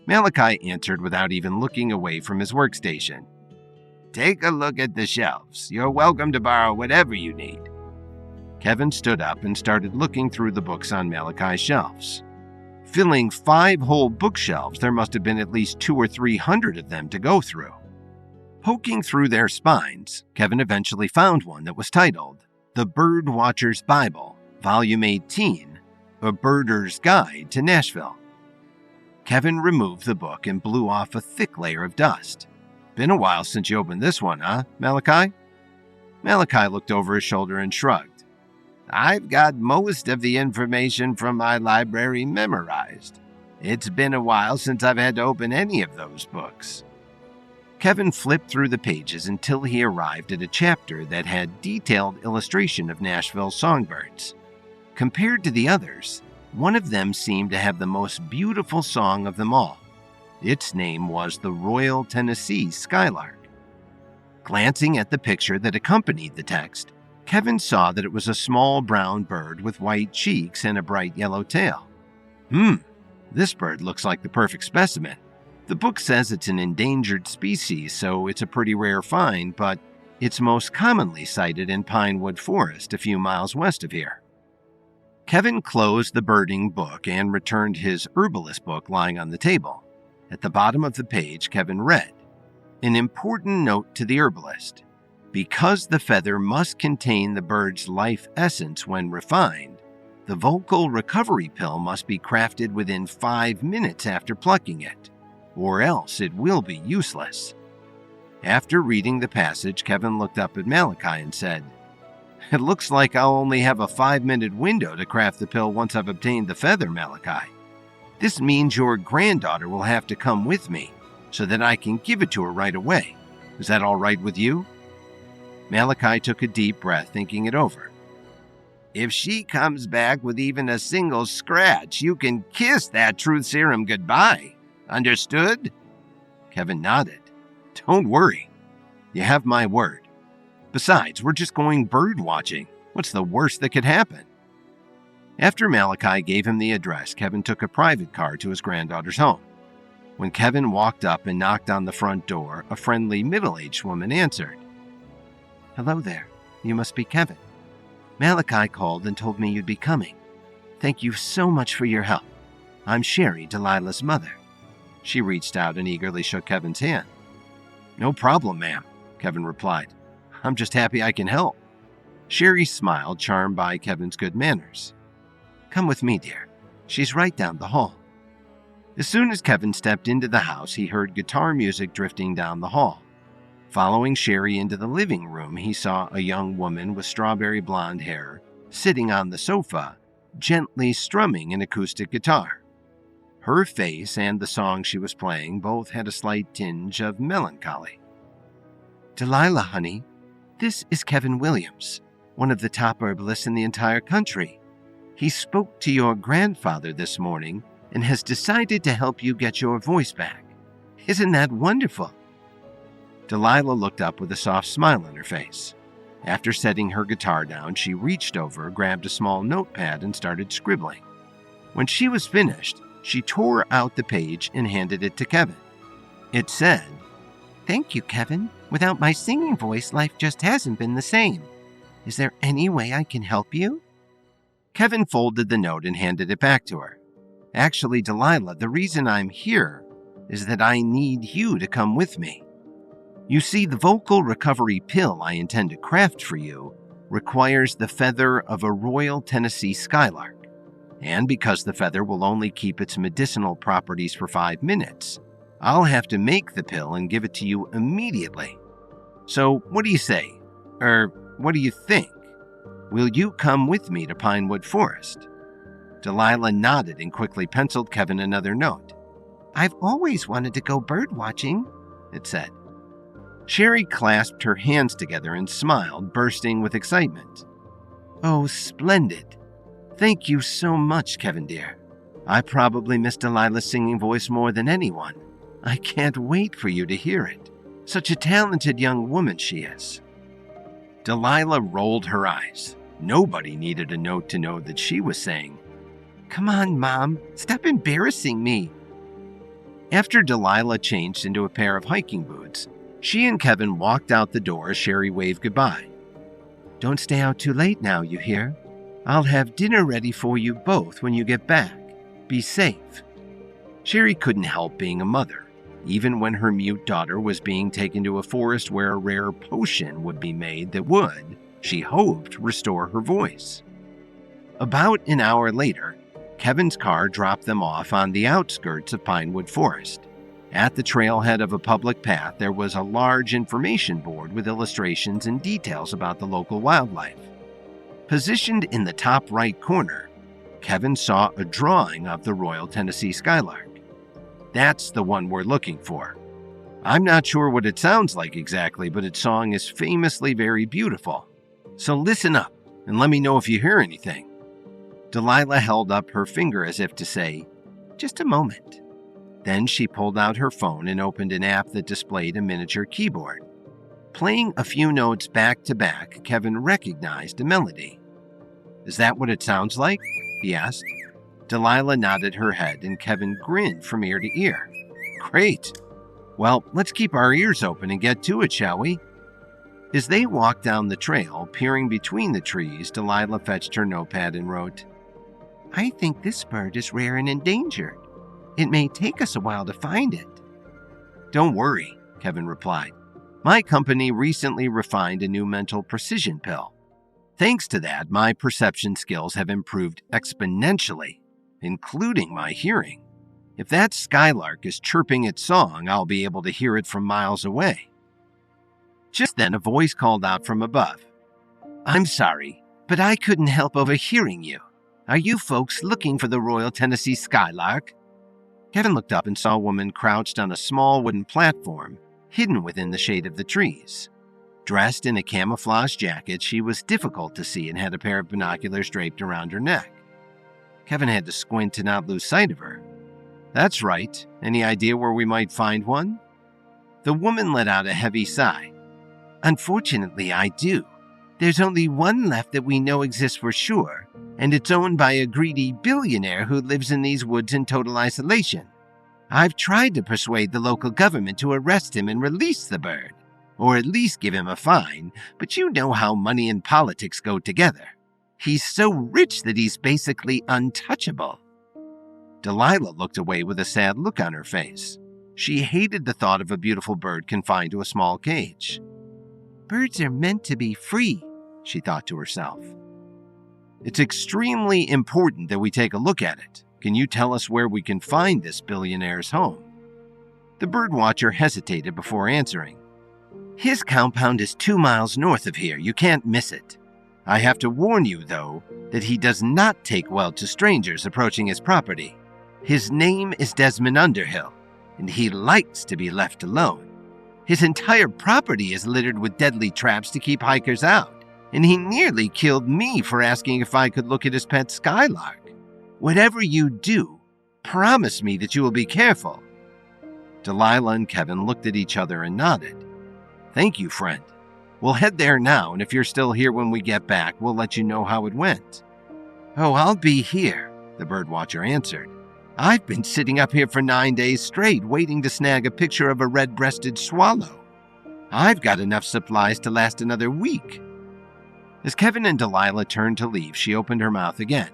Malachi answered without even looking away from his workstation. "Take a look at the shelves. You're welcome to borrow whatever you need." Kevin stood up and started looking through the books on Malachi's shelves. Filling 5 whole bookshelves, there must have been at least 200 or 300 of them to go through. Poking through their spines, Kevin eventually found one that was titled The Bird Watcher's Bible, Volume 18, A Birder's Guide to Nashville. Kevin removed the book and blew off a thick layer of dust. "Been a while since you opened this one, huh, Malachi?" Malachi looked over his shoulder and shrugged. "I've got most of the information from my library memorized. It's been a while since I've had to open any of those books." Kevin flipped through the pages until he arrived at a chapter that had detailed illustration of Nashville songbirds. Compared to the others, one of them seemed to have the most beautiful song of them all. Its name was the Royal Tennessee Skylark. Glancing at the picture that accompanied the text, Kevin saw that it was a small brown bird with white cheeks and a bright yellow tail. This bird looks like the perfect specimen. The book says it's an endangered species, so it's a pretty rare find, but it's most commonly sighted in Pinewood Forest a few miles west of here. Kevin closed the birding book and returned his herbalist book lying on the table. At the bottom of the page, Kevin read, "An important note to the herbalist. Because the feather must contain the bird's life essence when refined, the vocal recovery pill must be crafted within 5 minutes after plucking it, or else it will be useless." After reading the passage, Kevin looked up at Malachi and said, "It looks like I'll only have a 5-minute window to craft the pill once I've obtained the feather, Malachi. This means your granddaughter will have to come with me so that I can give it to her right away. Is that all right with you?" Malachi took a deep breath, thinking it over. "If she comes back with even a single scratch, you can kiss that truth serum goodbye. Understood?" Kevin nodded. "Don't worry. You have my word. Besides, we're just going bird watching. What's the worst that could happen?" After Malachi gave him the address, Kevin took a private car to his granddaughter's home. When Kevin walked up and knocked on the front door, a friendly middle-aged woman answered. "Hello there. You must be Kevin. Malachi called and told me you'd be coming. Thank you so much for your help. I'm Sherry, Delilah's mother." She reached out and eagerly shook Kevin's hand. "No problem, ma'am," Kevin replied. "I'm just happy I can help." Sherry smiled, charmed by Kevin's good manners. "Come with me, dear. She's right down the hall." As soon as Kevin stepped into the house, he heard guitar music drifting down the hall. Following Sherry into the living room, he saw a young woman with strawberry blonde hair sitting on the sofa, gently strumming an acoustic guitar. Her face and the song she was playing both had a slight tinge of melancholy. "Delilah, honey, this is Kevin Williams, one of the top herbalists in the entire country. He spoke to your grandfather this morning and has decided to help you get your voice back. Isn't that wonderful?" Delilah looked up with a soft smile on her face. After setting her guitar down, she reached over, grabbed a small notepad, and started scribbling. When she was finished, she tore out the page and handed it to Kevin. It said, "Thank you, Kevin. Without my singing voice, life just hasn't been the same. Is there any way I can help you?" Kevin folded the note and handed it back to her. "Actually, Delilah, the reason I'm here is that I need you to come with me. You see, the vocal recovery pill I intend to craft for you requires the feather of a Royal Tennessee skylark. And because the feather will only keep its medicinal properties for 5 minutes, I'll have to make the pill and give it to you immediately. So what do you say? What do you think? Will you come with me to Pinewood Forest?" Delilah nodded and quickly penciled Kevin another note. "I've always wanted to go bird watching," it said. Sherry clasped her hands together and smiled, bursting with excitement. "Oh, splendid. Thank you so much, Kevin dear. I probably miss Delilah's singing voice more than anyone. I can't wait for you to hear it. Such a talented young woman she is." Delilah rolled her eyes. Nobody needed a note to know that she was saying, "Come on, Mom, stop embarrassing me." After Delilah changed into a pair of hiking boots, she and Kevin walked out the door as Sherry waved goodbye. "Don't stay out too late now, you hear? I'll have dinner ready for you both when you get back. Be safe." Sherry couldn't help being a mother, even when her mute daughter was being taken to a forest where a rare potion would be made that would, she hoped, restore her voice. About an hour later, Kevin's car dropped them off on the outskirts of Pinewood Forest. At the trailhead of a public path, there was a large information board with illustrations and details about the local wildlife. Positioned in the top right corner, Kevin saw a drawing of the Royal Tennessee skylark. "That's the one we're looking for. I'm not sure what it sounds like exactly, but its song is famously very beautiful. So listen up and let me know if you hear anything." Delilah held up her finger as if to say, "Just a moment." Then she pulled out her phone and opened an app that displayed a miniature keyboard. Playing a few notes back to back, Kevin recognized a melody. "Is that what it sounds like?" he asked. Delilah nodded her head and Kevin grinned from ear to ear. "Great. Well, let's keep our ears open and get to it, shall we?" As they walked down the trail, peering between the trees, Delilah fetched her notepad and wrote, "I think this bird is rare and endangered. It may take us a while to find it." "Don't worry," Kevin replied. "My company recently refined a new mental precision pill. Thanks to that, my perception skills have improved exponentially, including my hearing. If that skylark is chirping its song, I'll be able to hear it from miles away." Just then, a voice called out from above, "I'm sorry, but I couldn't help overhearing you. Are you folks looking for the Royal Tennessee skylark?" Kevin looked up and saw a woman crouched on a small wooden platform, hidden within the shade of the trees. Dressed in a camouflage jacket, she was difficult to see and had a pair of binoculars draped around her neck. Kevin had to squint to not lose sight of her. "That's right. Any idea where we might find one?" The woman let out a heavy sigh. "Unfortunately, I do. There's only one left that we know exists for sure, and it's owned by a greedy billionaire who lives in these woods in total isolation. I've tried to persuade the local government to arrest him and release the bird. Or at least give him a fine, but you know how money and politics go together. He's so rich that he's basically untouchable." Delilah looked away with a sad look on her face. She hated the thought of a beautiful bird confined to a small cage. "Birds are meant to be free," she thought to herself. "It's extremely important that we take a look at it. Can you tell us where we can find this billionaire's home?" The birdwatcher hesitated before answering. "His compound is 2 miles north of here. You can't miss it. I have to warn you, though, that he does not take well to strangers approaching his property. His name is Desmond Underhill, and he likes to be left alone. His entire property is littered with deadly traps to keep hikers out, and he nearly killed me for asking if I could look at his pet skylark. Whatever you do, promise me that you will be careful." Delilah and Kevin looked at each other and nodded. "Thank you, friend. We'll head there now, and if you're still here when we get back, we'll let you know how it went." "Oh, I'll be here," the birdwatcher answered. "I've been sitting up here for 9 days straight, waiting to snag a picture of a red-breasted swallow. I've got enough supplies to last another week." As Kevin and Delilah turned to leave, she opened her mouth again.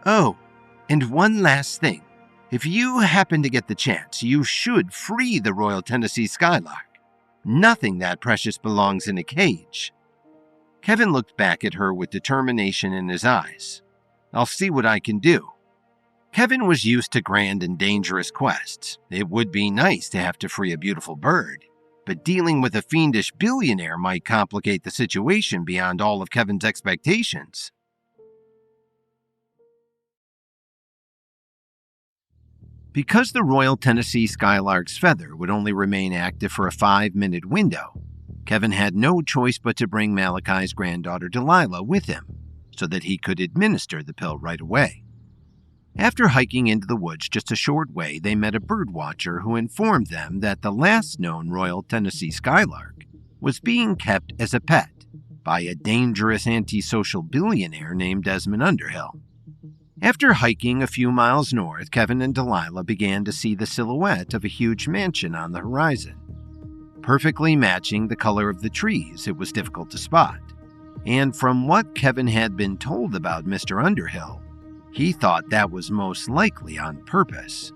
"Oh, and one last thing. If you happen to get the chance, you should free the Royal Tennessee Skylark. Nothing that precious belongs in a cage." Kevin looked back at her with determination in his eyes. "I'll see what I can do." Kevin was used to grand and dangerous quests. It would be nice to have to free a beautiful bird, but dealing with a fiendish billionaire might complicate the situation beyond all of Kevin's expectations. Because the Royal Tennessee Skylark's feather would only remain active for a 5-minute window, Kevin had no choice but to bring Malachi's granddaughter Delilah with him so that he could administer the pill right away. After hiking into the woods just a short way, they met a birdwatcher who informed them that the last known Royal Tennessee Skylark was being kept as a pet by a dangerous antisocial billionaire named Desmond Underhill. After hiking a few miles north, Kevin and Delilah began to see the silhouette of a huge mansion on the horizon. Perfectly matching the color of the trees, it was difficult to spot. And from what Kevin had been told about Mr. Underhill, he thought that was most likely on purpose.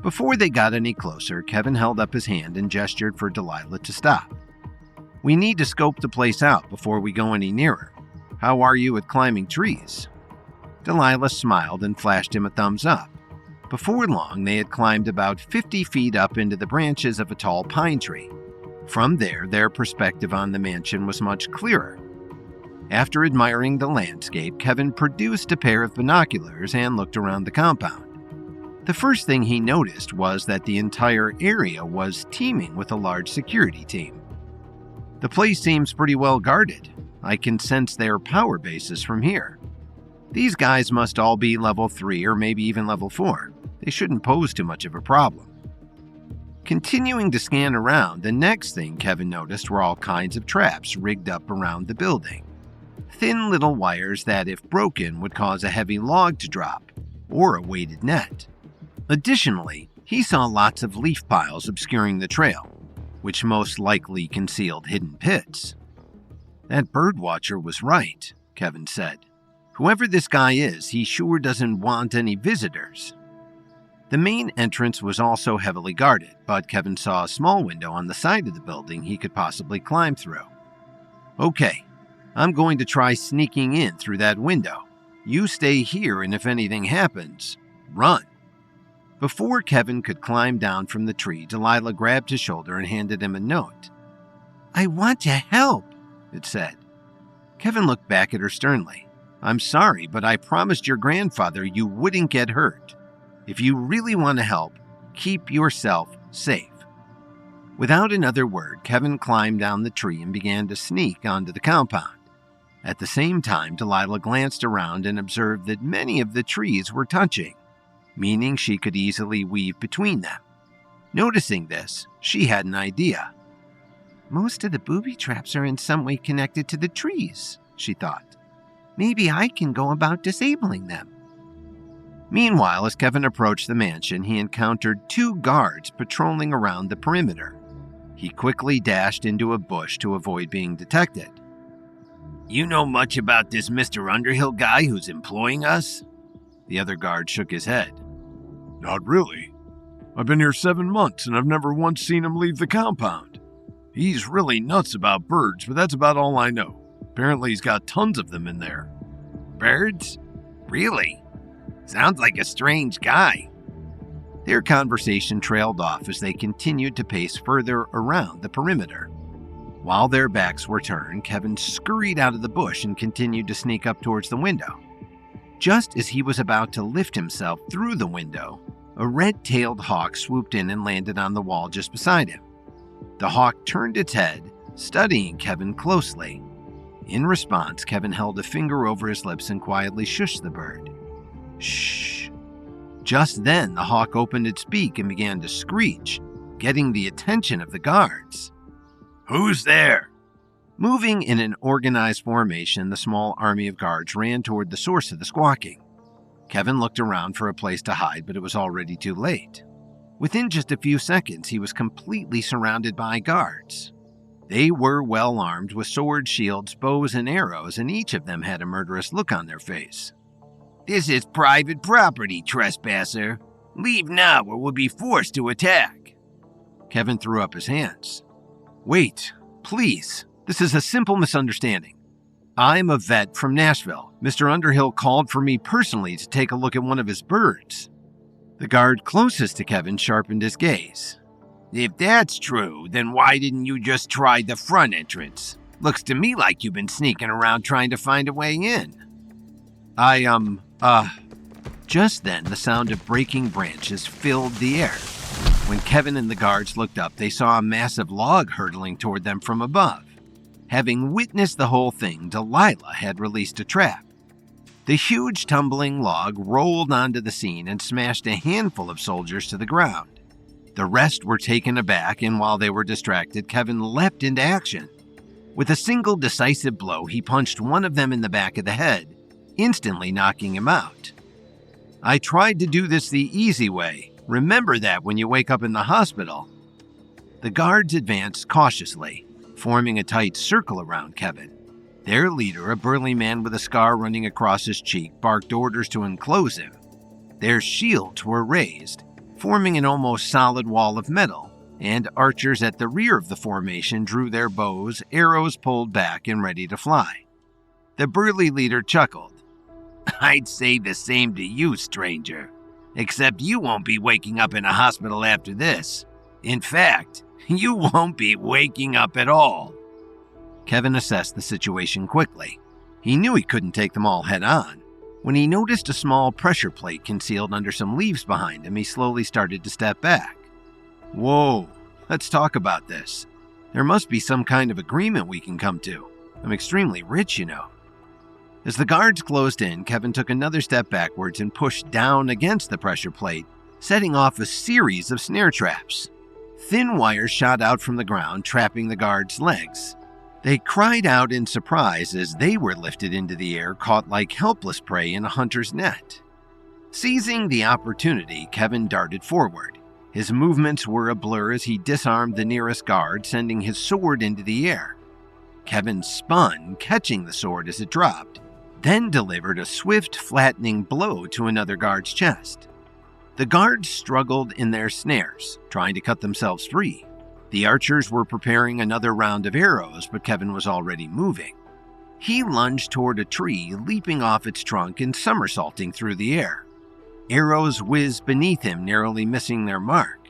Before they got any closer, Kevin held up his hand and gestured for Delilah to stop. "We need to scope the place out before we go any nearer. How are you at climbing trees?" Delilah smiled and flashed him a thumbs up. Before long, they had climbed about 50 feet up into the branches of a tall pine tree. From there, their perspective on the mansion was much clearer. After admiring the landscape, Kevin produced a pair of binoculars and looked around the compound. The first thing he noticed was that the entire area was teeming with a large security team. "The place seems pretty well guarded. I can sense their power bases from here. These guys must all be level 3 or maybe even level 4. They shouldn't pose too much of a problem." Continuing to scan around, the next thing Kevin noticed were all kinds of traps rigged up around the building. Thin little wires that, if broken, would cause a heavy log to drop, or a weighted net. Additionally, he saw lots of leaf piles obscuring the trail, which most likely concealed hidden pits. "That birdwatcher was right," Kevin said. "Whoever this guy is, he sure doesn't want any visitors." The main entrance was also heavily guarded, but Kevin saw a small window on the side of the building he could possibly climb through. "Okay, I'm going to try sneaking in through that window. You stay here, and if anything happens, run." Before Kevin could climb down from the tree, Delilah grabbed his shoulder and handed him a note. "I want to help," it said. Kevin looked back at her sternly. "I'm sorry, but I promised your grandfather you wouldn't get hurt. If you really want to help, keep yourself safe." Without another word, Kevin climbed down the tree and began to sneak onto the compound. At the same time, Delilah glanced around and observed that many of the trees were touching, meaning she could easily weave between them. Noticing this, she had an idea. "Most of the booby traps are in some way connected to the trees," she thought. "Maybe I can go about disabling them." Meanwhile, as Kevin approached the mansion, he encountered 2 guards patrolling around the perimeter. He quickly dashed into a bush to avoid being detected. "You know much about this Mr. Underhill guy who's employing us?" The other guard shook his head. Not really. I've been here 7 months and I've never once seen him leave the compound. He's really nuts about birds, but that's about all I know. Apparently he's got tons of them in there. "Birds? Really? Sounds like a strange guy." Their conversation trailed off as they continued to pace further around the perimeter. While their backs were turned, Kevin scurried out of the bush and continued to sneak up towards the window. Just as he was about to lift himself through the window, a red-tailed hawk swooped in and landed on the wall just beside him. The hawk turned its head, studying Kevin closely. In response, Kevin held a finger over his lips and quietly shushed the bird. Shh. Just then, the hawk opened its beak and began to screech, getting the attention of the guards. "Who's there?" Moving in an organized formation, the small army of guards ran toward the source of the squawking. Kevin looked around for a place to hide, but it was already too late. Within just a few seconds, he was completely surrounded by guards. They were well armed with swords, shields, bows, and arrows, and each of them had a murderous look on their face. "This is private property, trespasser. Leave now or we'll be forced to attack." Kevin threw up his hands. "Wait, please. This is a simple misunderstanding. I'm a vet from Nashville. Mr. Underhill called for me personally to take a look at one of his birds." The guard closest to Kevin sharpened his gaze. "If that's true, then why didn't you just try the front entrance? Looks to me like you've been sneaking around trying to find a way in." Just then, the sound of breaking branches filled the air. When Kevin and the guards looked up, they saw a massive log hurtling toward them from above. Having witnessed the whole thing, Delilah had released a trap. The huge tumbling log rolled onto the scene and smashed a handful of soldiers to the ground. The rest were taken aback, and while they were distracted, Kevin leapt into action. With a single decisive blow, he punched one of them in the back of the head, instantly knocking him out. "I tried to do this the easy way. Remember that when you wake up in the hospital." The guards advanced cautiously, forming a tight circle around Kevin. Their leader, a burly man with a scar running across his cheek, barked orders to enclose him. Their shields were raised, forming an almost solid wall of metal, and archers at the rear of the formation drew their bows, arrows pulled back and ready to fly. The burly leader chuckled. "I'd say the same to you, stranger. Except you won't be waking up in a hospital after this. In fact, you won't be waking up at all." Kevin assessed the situation quickly. He knew he couldn't take them all head on. When he noticed a small pressure plate concealed under some leaves behind him, he slowly started to step back. "Whoa, let's talk about this. There must be some kind of agreement we can come to. I'm extremely rich, you know." As the guards closed in, Kevin took another step backwards and pushed down against the pressure plate, setting off a series of snare traps. Thin wires shot out from the ground, trapping the guards' legs. They cried out in surprise as they were lifted into the air, caught like helpless prey in a hunter's net. Seizing the opportunity, Kevin darted forward. His movements were a blur as he disarmed the nearest guard, sending his sword into the air. Kevin spun, catching the sword as it dropped, then delivered a swift, flattening blow to another guard's chest. The guards struggled in their snares, trying to cut themselves free. The archers were preparing another round of arrows, but Kevin was already moving. He lunged toward a tree, leaping off its trunk and somersaulting through the air. Arrows whizzed beneath him, narrowly missing their mark.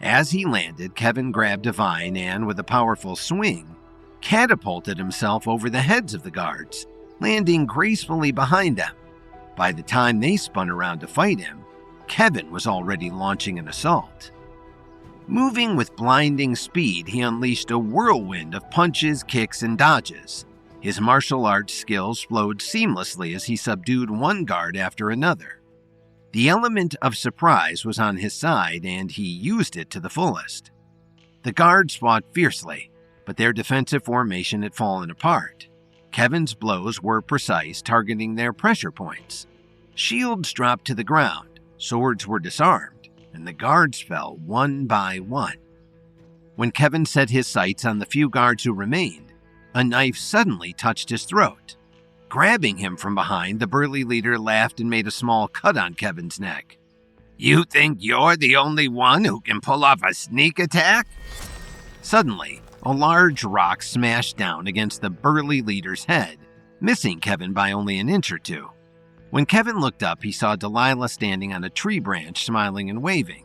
As he landed, Kevin grabbed a vine and, with a powerful swing, catapulted himself over the heads of the guards, landing gracefully behind them. By the time they spun around to fight him, Kevin was already launching an assault. Moving with blinding speed, he unleashed a whirlwind of punches, kicks, and dodges. His martial arts skills flowed seamlessly as he subdued one guard after another. The element of surprise was on his side, and he used it to the fullest. The guards fought fiercely, but their defensive formation had fallen apart. Kevin's blows were precise, targeting their pressure points. Shields dropped to the ground, swords were disarmed, and the guards fell one by one. When Kevin set his sights on the few guards who remained, a knife suddenly touched his throat. Grabbing him from behind, the burly leader laughed and made a small cut on Kevin's neck. "You think you're the only one who can pull off a sneak attack?" Suddenly, a large rock smashed down against the burly leader's head, missing Kevin by only an inch or two. When Kevin looked up, he saw Delilah standing on a tree branch, smiling and waving.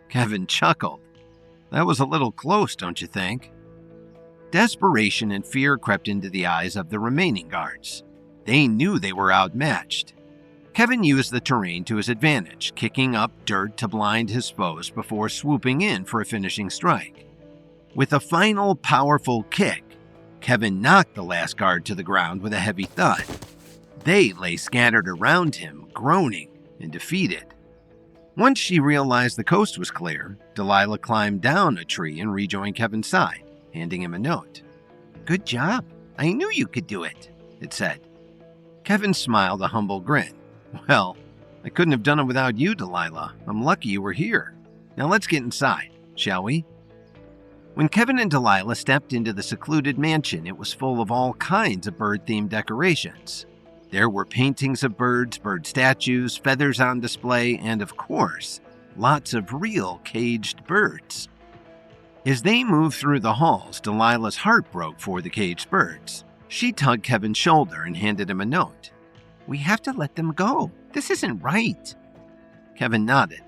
Kevin chuckled. That was a little close, don't you think? Desperation and fear crept into the eyes of the remaining guards. They knew they were outmatched. Kevin used the terrain to his advantage, kicking up dirt to blind his foes before swooping in for a finishing strike. With a final powerful kick, Kevin knocked the last guard to the ground with a heavy thud. They lay scattered around him, groaning and defeated. Once she realized the coast was clear, Delilah climbed down a tree and rejoined Kevin's side, handing him a note. "Good job. I knew you could do it," it said. Kevin smiled a humble grin. "Well, I couldn't have done it without you, Delilah. I'm lucky you were here. Now let's get inside, shall we?" When Kevin and Delilah stepped into the secluded mansion, it was full of all kinds of bird-themed decorations. There were paintings of birds, bird statues, feathers on display, and of course, lots of real caged birds. As they moved through the halls, Delilah's heart broke for the caged birds. She tugged Kevin's shoulder and handed him a note. "We have to let them go. This isn't right." Kevin nodded.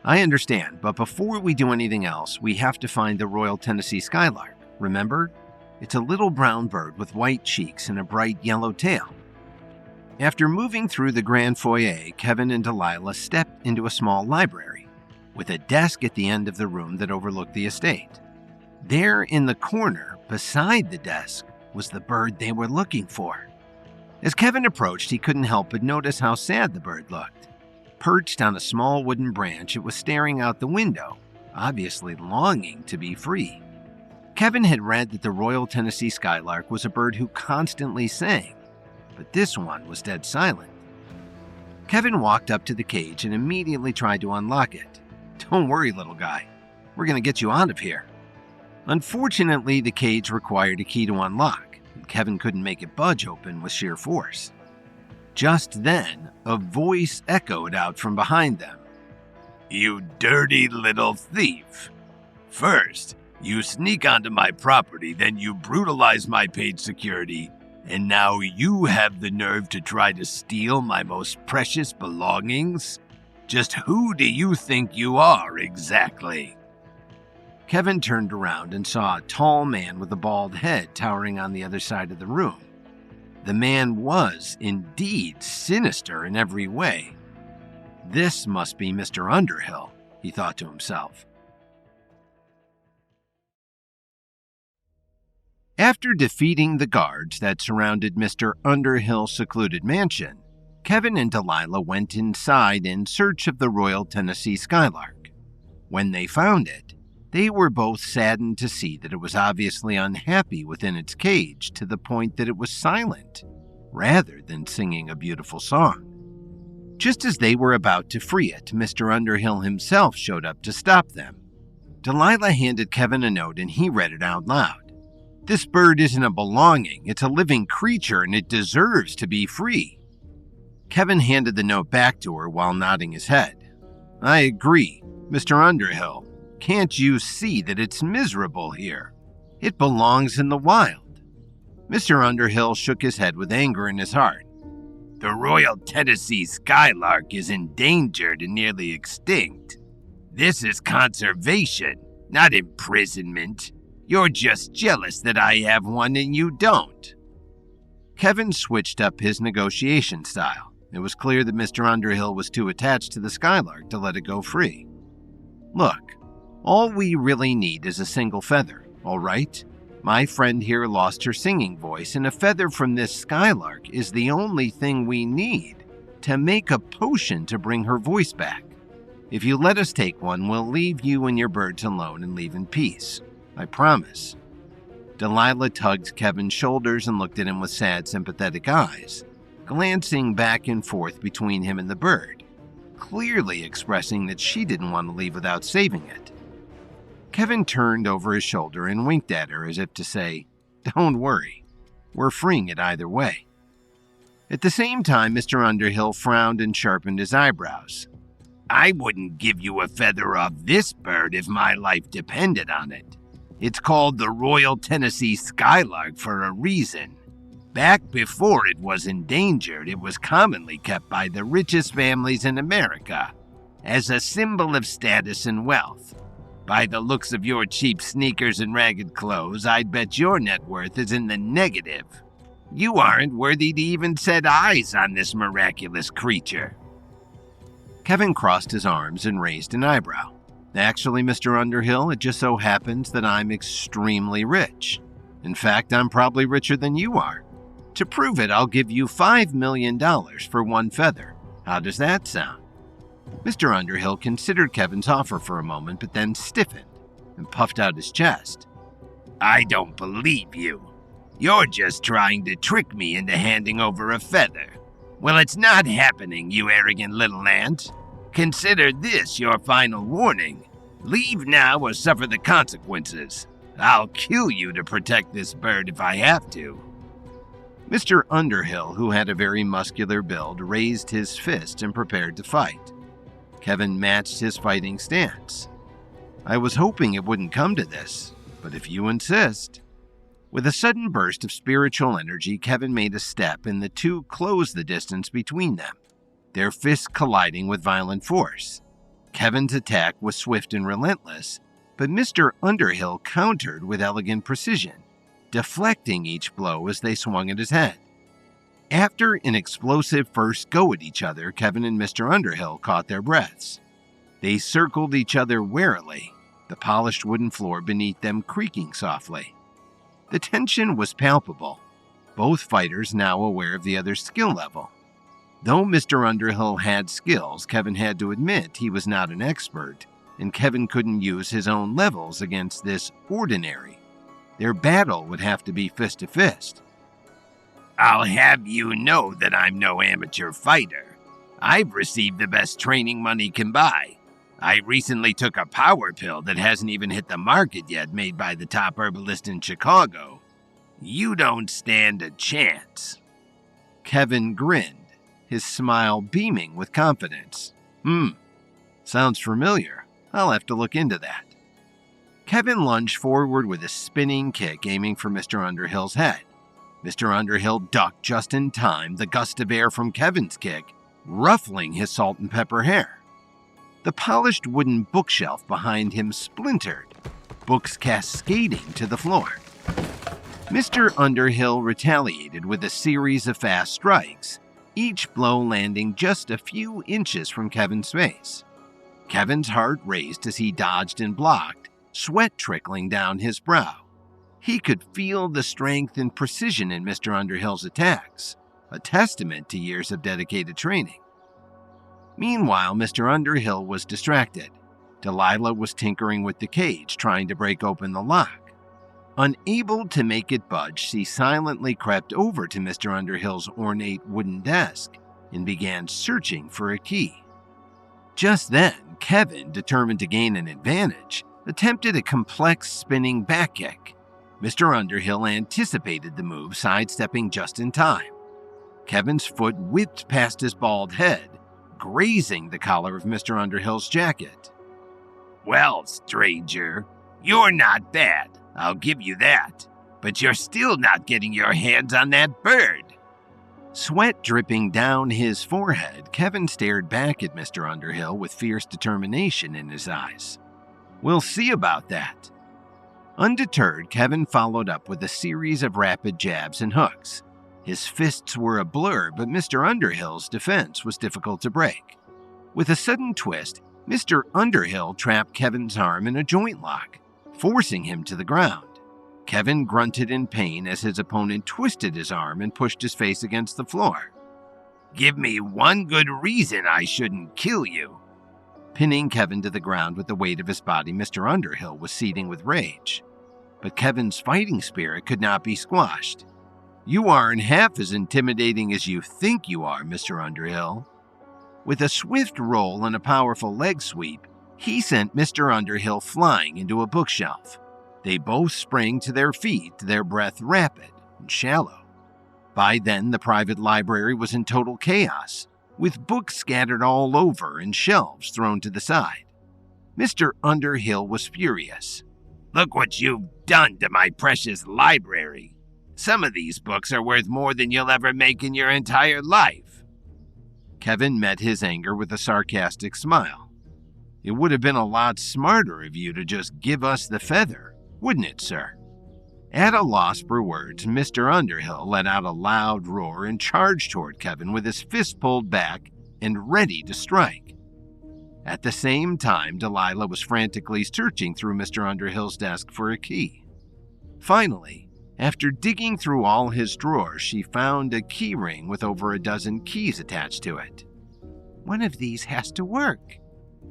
"I understand, but before we do anything else, we have to find the Royal Tennessee Skylark. Remember? It's a little brown bird with white cheeks and a bright yellow tail." After moving through the grand foyer, Kevin and Delilah stepped into a small library, with a desk at the end of the room that overlooked the estate. There in the corner, beside the desk, was the bird they were looking for. As Kevin approached, he couldn't help but notice how sad the bird looked. Perched on a small wooden branch, it was staring out the window, obviously longing to be free. Kevin had read that the Royal Tennessee Skylark was a bird who constantly sang, but this one was dead silent. Kevin walked up to the cage and immediately tried to unlock it. "Don't worry, little guy. We're going to get you out of here." Unfortunately, the cage required a key to unlock, and Kevin couldn't make it budge open with sheer force. Just then, a voice echoed out from behind them. "You dirty little thief. First, you sneak onto my property, then you brutalize my paid security, and now you have the nerve to try to steal my most precious belongings? Just who do you think you are exactly?" Kevin turned around and saw a tall man with a bald head towering on the other side of the room. The man was indeed sinister in every way. This must be Mr. Underhill, he thought to himself. After defeating the guards that surrounded Mr. Underhill's secluded mansion, Kevin and Delilah went inside in search of the Royal Tennessee Skylark. When they found it, they were both saddened to see that it was obviously unhappy within its cage to the point that it was silent, rather than singing a beautiful song. Just as they were about to free it, Mr. Underhill himself showed up to stop them. Delilah handed Kevin a note and he read it out loud. "This bird isn't a belonging, it's a living creature and it deserves to be free." Kevin handed the note back to her while nodding his head. "I agree, Mr. Underhill. Can't you see that it's miserable here? It belongs in the wild." Mr. Underhill shook his head with anger in his heart. "The Royal Tennessee Skylark is endangered and nearly extinct. This is conservation, not imprisonment. You're just jealous that I have one and you don't." Kevin switched up his negotiation style. It was clear that Mr. Underhill was too attached to the Skylark to let it go free. "Look, all we really need is a single feather, all right? My friend here lost her singing voice, and a feather from this Skylark is the only thing we need to make a potion to bring her voice back. If you let us take one, we'll leave you and your birds alone and leave in peace. I promise." Delilah tugged Kevin's shoulders and looked at him with sad, sympathetic eyes, glancing back and forth between him and the bird, clearly expressing that she didn't want to leave without saving it. Kevin turned over his shoulder and winked at her as if to say, "Don't worry, we're freeing it either way." At the same time, Mr. Underhill frowned and sharpened his eyebrows. "I wouldn't give you a feather off this bird if my life depended on it. It's called the Royal Tennessee Skylark for a reason. Back before it was endangered, it was commonly kept by the richest families in America as a symbol of status and wealth. By the looks of your cheap sneakers and ragged clothes, I'd bet your net worth is in the negative. You aren't worthy to even set eyes on this miraculous creature." Kevin crossed his arms and raised an eyebrow. "Actually, Mr. Underhill, it just so happens that I'm extremely rich. In fact, I'm probably richer than you are. To prove it, I'll give you $5 million for one feather. How does that sound?" Mr. Underhill considered Kevin's offer for a moment, but then stiffened and puffed out his chest. "I don't believe you. You're just trying to trick me into handing over a feather. Well, it's not happening, you arrogant little ant. Consider this your final warning. Leave now or suffer the consequences. I'll kill you to protect this bird if I have to." Mr. Underhill, who had a very muscular build, raised his fist and prepared to fight. Kevin matched his fighting stance. "I was hoping it wouldn't come to this, but if you insist." With a sudden burst of spiritual energy, Kevin made a step and the two closed the distance between them, their fists colliding with violent force. Kevin's attack was swift and relentless, but Mr. Underhill countered with elegant precision, deflecting each blow as they swung at his head. After an explosive first go at each other, Kevin and Mr. Underhill caught their breaths. They circled each other warily, the polished wooden floor beneath them creaking softly. The tension was palpable, both fighters now aware of the other's skill level. Though Mr. Underhill had skills, Kevin had to admit he was not an expert, and Kevin couldn't use his own levels against this ordinary. Their battle would have to be fist to fist. "I'll have you know that I'm no amateur fighter. I've received the best training money can buy. I recently took a power pill that hasn't even hit the market yet, made by the top herbalist in Chicago. You don't stand a chance." Kevin grinned, his smile beaming with confidence. Sounds familiar. I'll have to look into that." Kevin lunged forward with a spinning kick aiming for Mr. Underhill's head. Mr. Underhill ducked just in time, the gust of air from Kevin's kick ruffling his salt and pepper hair. The polished wooden bookshelf behind him splintered, books cascading to the floor. Mr. Underhill retaliated with a series of fast strikes, each blow landing just a few inches from Kevin's face. Kevin's heart raced as he dodged and blocked, sweat trickling down his brow. He could feel the strength and precision in Mr. Underhill's attacks, a testament to years of dedicated training. Meanwhile, Mr. Underhill was distracted. Delilah was tinkering with the cage, trying to break open the lock. Unable to make it budge, she silently crept over to Mr. Underhill's ornate wooden desk and began searching for a key. Just then, Kevin, determined to gain an advantage, attempted a complex spinning back kick. Mr. Underhill anticipated the move, sidestepping just in time. Kevin's foot whipped past his bald head, grazing the collar of Mr. Underhill's jacket. "Well, stranger, you're not bad, I'll give you that, but you're still not getting your hands on that bird." Sweat dripping down his forehead, Kevin stared back at Mr. Underhill with fierce determination in his eyes. "We'll see about that." Undeterred, Kevin followed up with a series of rapid jabs and hooks. His fists were a blur, but Mr. Underhill's defense was difficult to break. With a sudden twist, Mr. Underhill trapped Kevin's arm in a joint lock, forcing him to the ground. Kevin grunted in pain as his opponent twisted his arm and pushed his face against the floor. "Give me one good reason I shouldn't kill you." Pinning Kevin to the ground with the weight of his body, Mr. Underhill was seething with rage. But Kevin's fighting spirit could not be squashed. "You aren't half as intimidating as you think you are, Mr. Underhill." With a swift roll and a powerful leg sweep, He sent Mr. Underhill flying into a bookshelf. They both sprang to their feet, their breath rapid and shallow. By then, the private library was in total chaos, with books scattered all over and shelves thrown to the side. Mr. Underhill was furious. "Look what you've done to my precious library. Some of these books are worth more than you'll ever make in your entire life." Kevin met his anger with a sarcastic smile. "It would have been a lot smarter of you to just give us the feather, wouldn't it, sir?" At a loss for words, Mr. Underhill let out a loud roar and charged toward Kevin with his fist pulled back and ready to strike. At the same time, Delilah was frantically searching through Mr. Underhill's desk for a key. Finally, after digging through all his drawers, she found a key ring with over a dozen keys attached to it. "One of these has to work,"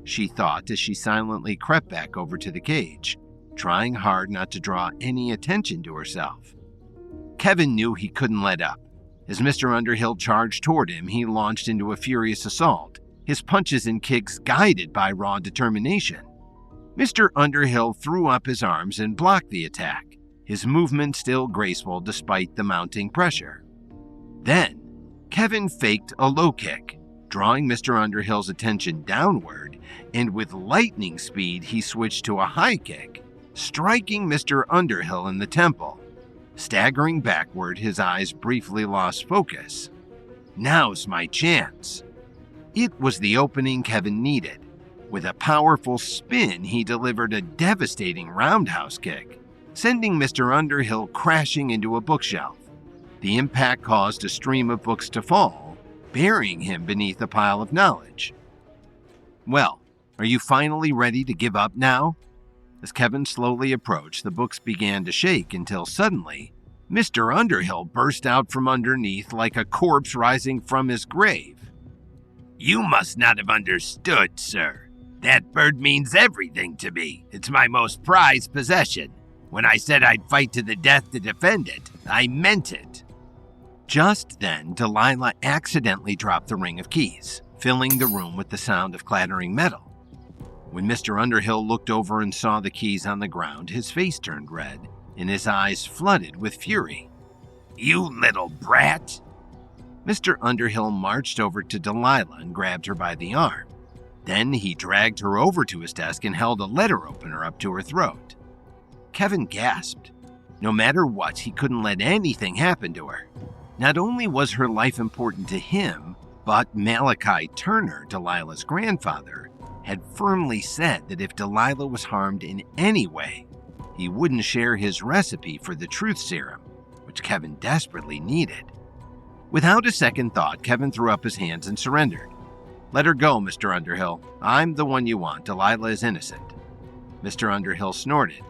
she thought as she silently crept back over to the cage, trying hard not to draw any attention to herself. Kevin knew he couldn't let up. As Mr. Underhill charged toward him, he launched into a furious assault, his punches and kicks guided by raw determination. Mr. Underhill threw up his arms and blocked the attack, his movement still graceful despite the mounting pressure. Then, Kevin faked a low kick, drawing Mr. Underhill's attention downward, and with lightning speed he switched to a high kick, striking Mr. Underhill in the temple. Staggering backward, his eyes briefly lost focus. Now's my chance. It was the opening Kevin needed. With a powerful spin, he delivered a devastating roundhouse kick, sending Mr. Underhill crashing into a bookshelf. The impact caused a stream of books to fall, burying him beneath a pile of knowledge. "Well, are you finally ready to give up now?" As Kevin slowly approached, the books began to shake until suddenly, Mr. Underhill burst out from underneath like a corpse rising from his grave. "You must not have understood, sir. That bird means everything to me. It's my most prized possession. When I said I'd fight to the death to defend it, I meant it." Just then, Delilah accidentally dropped the ring of keys, filling the room with the sound of clattering metal. When Mr. Underhill looked over and saw the keys on the ground, his face turned red and his eyes flooded with fury. "You little brat!" Mr. Underhill marched over to Delilah and grabbed her by the arm. Then he dragged her over to his desk and held a letter opener up to her throat. Kevin gasped. No matter what, he couldn't let anything happen to her. Not only was her life important to him, but Malachi Turner, Delilah's grandfather, had firmly said that if Delilah was harmed in any way, he wouldn't share his recipe for the truth serum, which Kevin desperately needed. Without a second thought, Kevin threw up his hands and surrendered. "Let her go, Mr. Underhill. I'm the one you want. Delilah is innocent." Mr. Underhill snorted.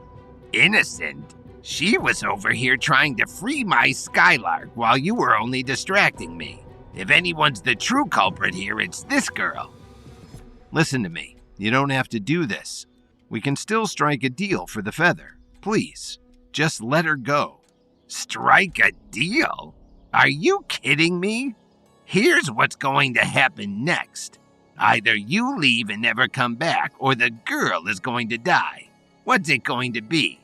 "Innocent? She was over here trying to free my Skylark while you were only distracting me. If anyone's the true culprit here, it's this girl." "Listen to me. You don't have to do this. We can still strike a deal for the feather. Please, just let her go." "Strike a deal? Are you kidding me? Here's what's going to happen next. Either you leave and never come back, or the girl is going to die. What's it going to be?"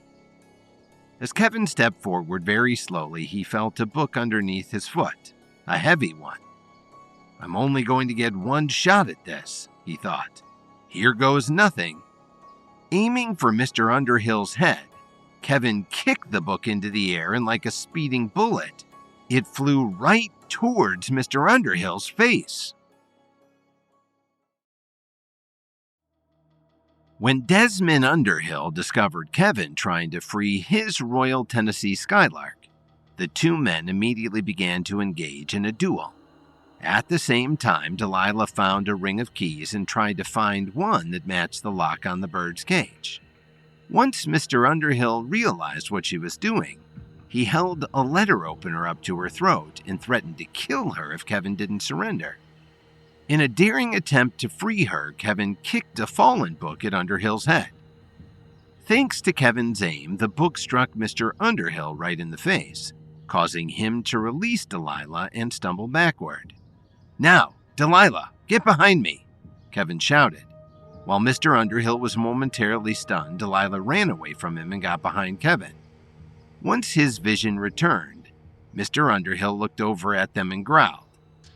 As Kevin stepped forward very slowly, he felt a book underneath his foot, a heavy one. "I'm only going to get one shot at this," he thought. "Here goes nothing." Aiming for Mr. Underhill's head, Kevin kicked the book into the air, and like a speeding bullet, it flew right towards Mr. Underhill's face. When Desmond Underhill discovered Kevin trying to free his Royal Tennessee Skylark, the two men immediately began to engage in a duel. At the same time, Delilah found a ring of keys and tried to find one that matched the lock on the bird's cage. Once Mr. Underhill realized what she was doing, he held a letter opener up to her throat and threatened to kill her if Kevin didn't surrender. In a daring attempt to free her, Kevin kicked a fallen book at Underhill's head. Thanks to Kevin's aim, the book struck Mr. Underhill right in the face, causing him to release Delilah and stumble backward. "Now, Delilah, get behind me," Kevin shouted. While Mr. Underhill was momentarily stunned, Delilah ran away from him and got behind Kevin. Once his vision returned, Mr. Underhill looked over at them and growled,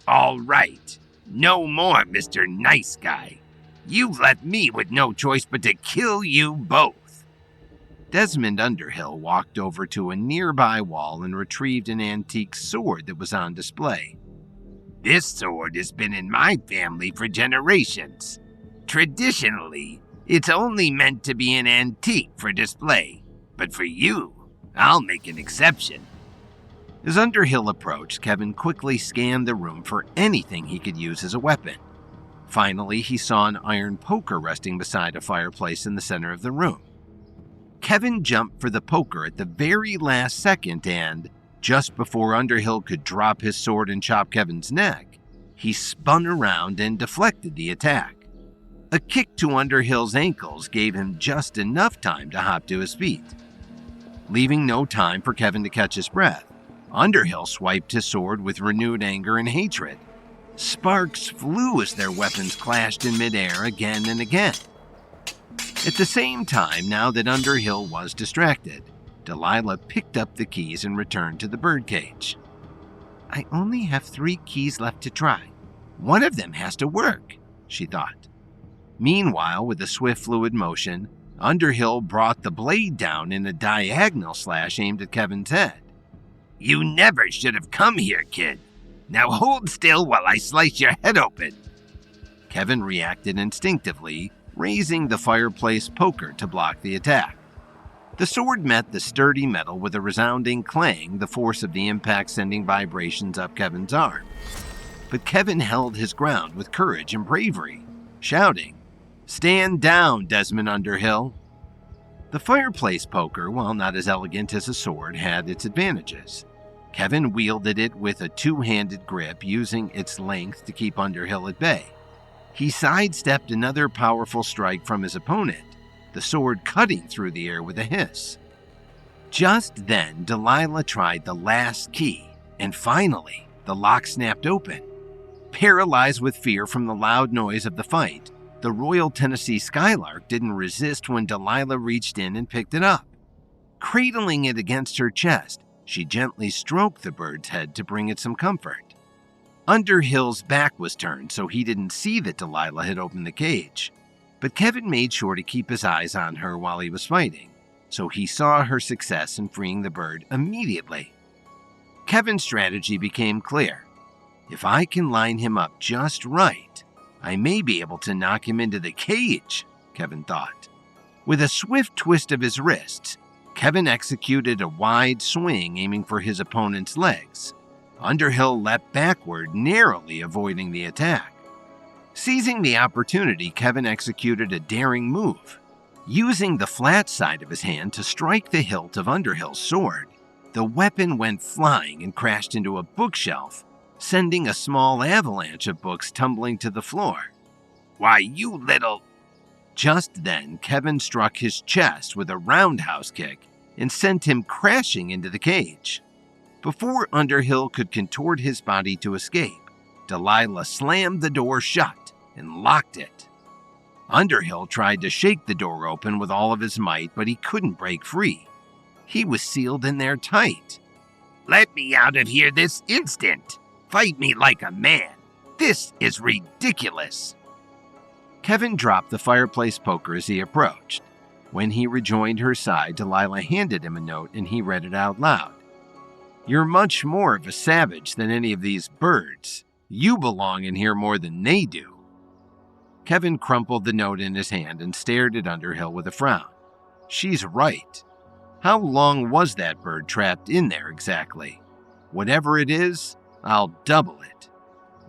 "All right, no more, Mr. Nice Guy. You've left me with no choice but to kill you both." Desmond Underhill walked over to a nearby wall and retrieved an antique sword that was on display. "This sword has been in my family for generations. Traditionally, it's only meant to be an antique for display, but for you, I'll make an exception." As Underhill approached, Kevin quickly scanned the room for anything he could use as a weapon. Finally, he saw an iron poker resting beside a fireplace in the center of the room. Kevin jumped for the poker at the very last second and, just before Underhill could drop his sword and chop Kevin's neck, he spun around and deflected the attack. A kick to Underhill's ankles gave him just enough time to hop to his feet. Leaving no time for Kevin to catch his breath, Underhill swiped his sword with renewed anger and hatred. Sparks flew as their weapons clashed in midair again and again. At the same time, now that Underhill was distracted, Delilah picked up the keys and returned to the birdcage. "I only have 3 keys left to try. One of them has to work," she thought. Meanwhile, with a swift, fluid motion, Underhill brought the blade down in a diagonal slash aimed at Kevin's head. "You never should have come here, kid. Now hold still while I slice your head open." Kevin reacted instinctively, raising the fireplace poker to block the attack. The sword met the sturdy metal with a resounding clang, the force of the impact sending vibrations up Kevin's arm. But Kevin held his ground with courage and bravery, shouting, "Stand down, Desmond Underhill." The fireplace poker, while not as elegant as a sword, had its advantages. Kevin wielded it with a 2-handed grip, using its length to keep Underhill at bay. He sidestepped another powerful strike from his opponent, the sword cutting through the air with a hiss. Just then, Delilah tried the last key, and finally, the lock snapped open. Paralyzed with fear from the loud noise of the fight, the Royal Tennessee Skylark didn't resist when Delilah reached in and picked it up. Cradling it against her chest, she gently stroked the bird's head to bring it some comfort. Underhill's back was turned, so he didn't see that Delilah had opened the cage. But Kevin made sure to keep his eyes on her while he was fighting, so he saw her success in freeing the bird immediately. Kevin's strategy became clear. If I can line him up just right, I may be able to knock him into the cage, Kevin thought. With a swift twist of his wrists, Kevin executed a wide swing aiming for his opponent's legs. Underhill leapt backward, narrowly avoiding the attack. Seizing the opportunity, Kevin executed a daring move. Using the flat side of his hand to strike the hilt of Underhill's sword, the weapon went flying and crashed into a bookshelf, sending a small avalanche of books tumbling to the floor. "Why, you little—" Just then, Kevin struck his chest with a roundhouse kick and sent him crashing into the cage. Before Underhill could contort his body to escape, Delilah slammed the door shut and locked it. Underhill tried to shake the door open with all of his might, but he couldn't break free. He was sealed in there tight. "Let me out of here this instant! Fight me like a man! This is ridiculous!" Kevin dropped the fireplace poker as he approached. When he rejoined her side, Delilah handed him a note and he read it out loud. "You're much more of a savage than any of these birds. You belong in here more than they do." Kevin crumpled the note in his hand and stared at Underhill with a frown. She's right. How long was that bird trapped in there exactly? Whatever it is, I'll double it.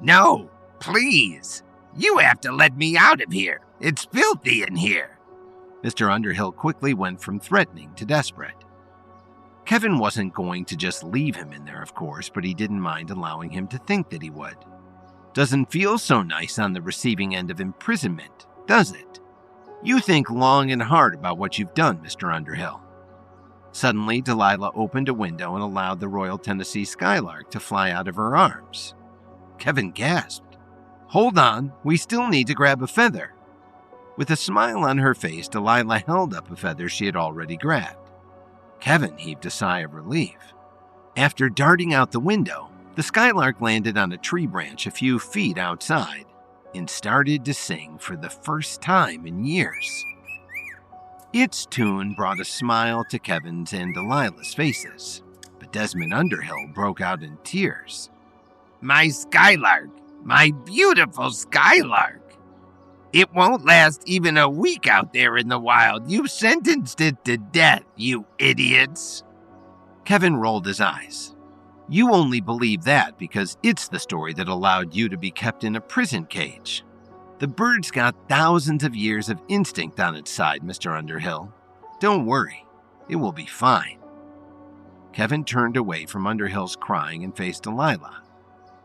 "No, please! You have to let me out of here! It's filthy in here!" Mr. Underhill quickly went from threatening to desperate. Kevin wasn't going to just leave him in there, of course, but he didn't mind allowing him to think that he would. Doesn't feel so nice on the receiving end of imprisonment, does it? You think long and hard about what you've done, Mr. Underhill. Suddenly, Delilah opened a window and allowed the Royal Tennessee Skylark to fly out of her arms. Kevin gasped. "Hold on, we still need to grab a feather." With a smile on her face, Delilah held up a feather she had already grabbed. Kevin heaved a sigh of relief. After darting out the window, the skylark landed on a tree branch a few feet outside and started to sing for the first time in years. Its tune brought a smile to Kevin's and Delilah's faces, but Desmond Underhill broke out in tears. My skylark! My beautiful skylark! It won't last even a week out there in the wild. You sentenced it to death, you idiots! Kevin rolled his eyes. You only believe that because it's the story that allowed you to be kept in a prison cage. The bird's got thousands of years of instinct on its side, Mr. Underhill. Don't worry, it will be fine. Kevin turned away from Underhill's crying and faced Delilah.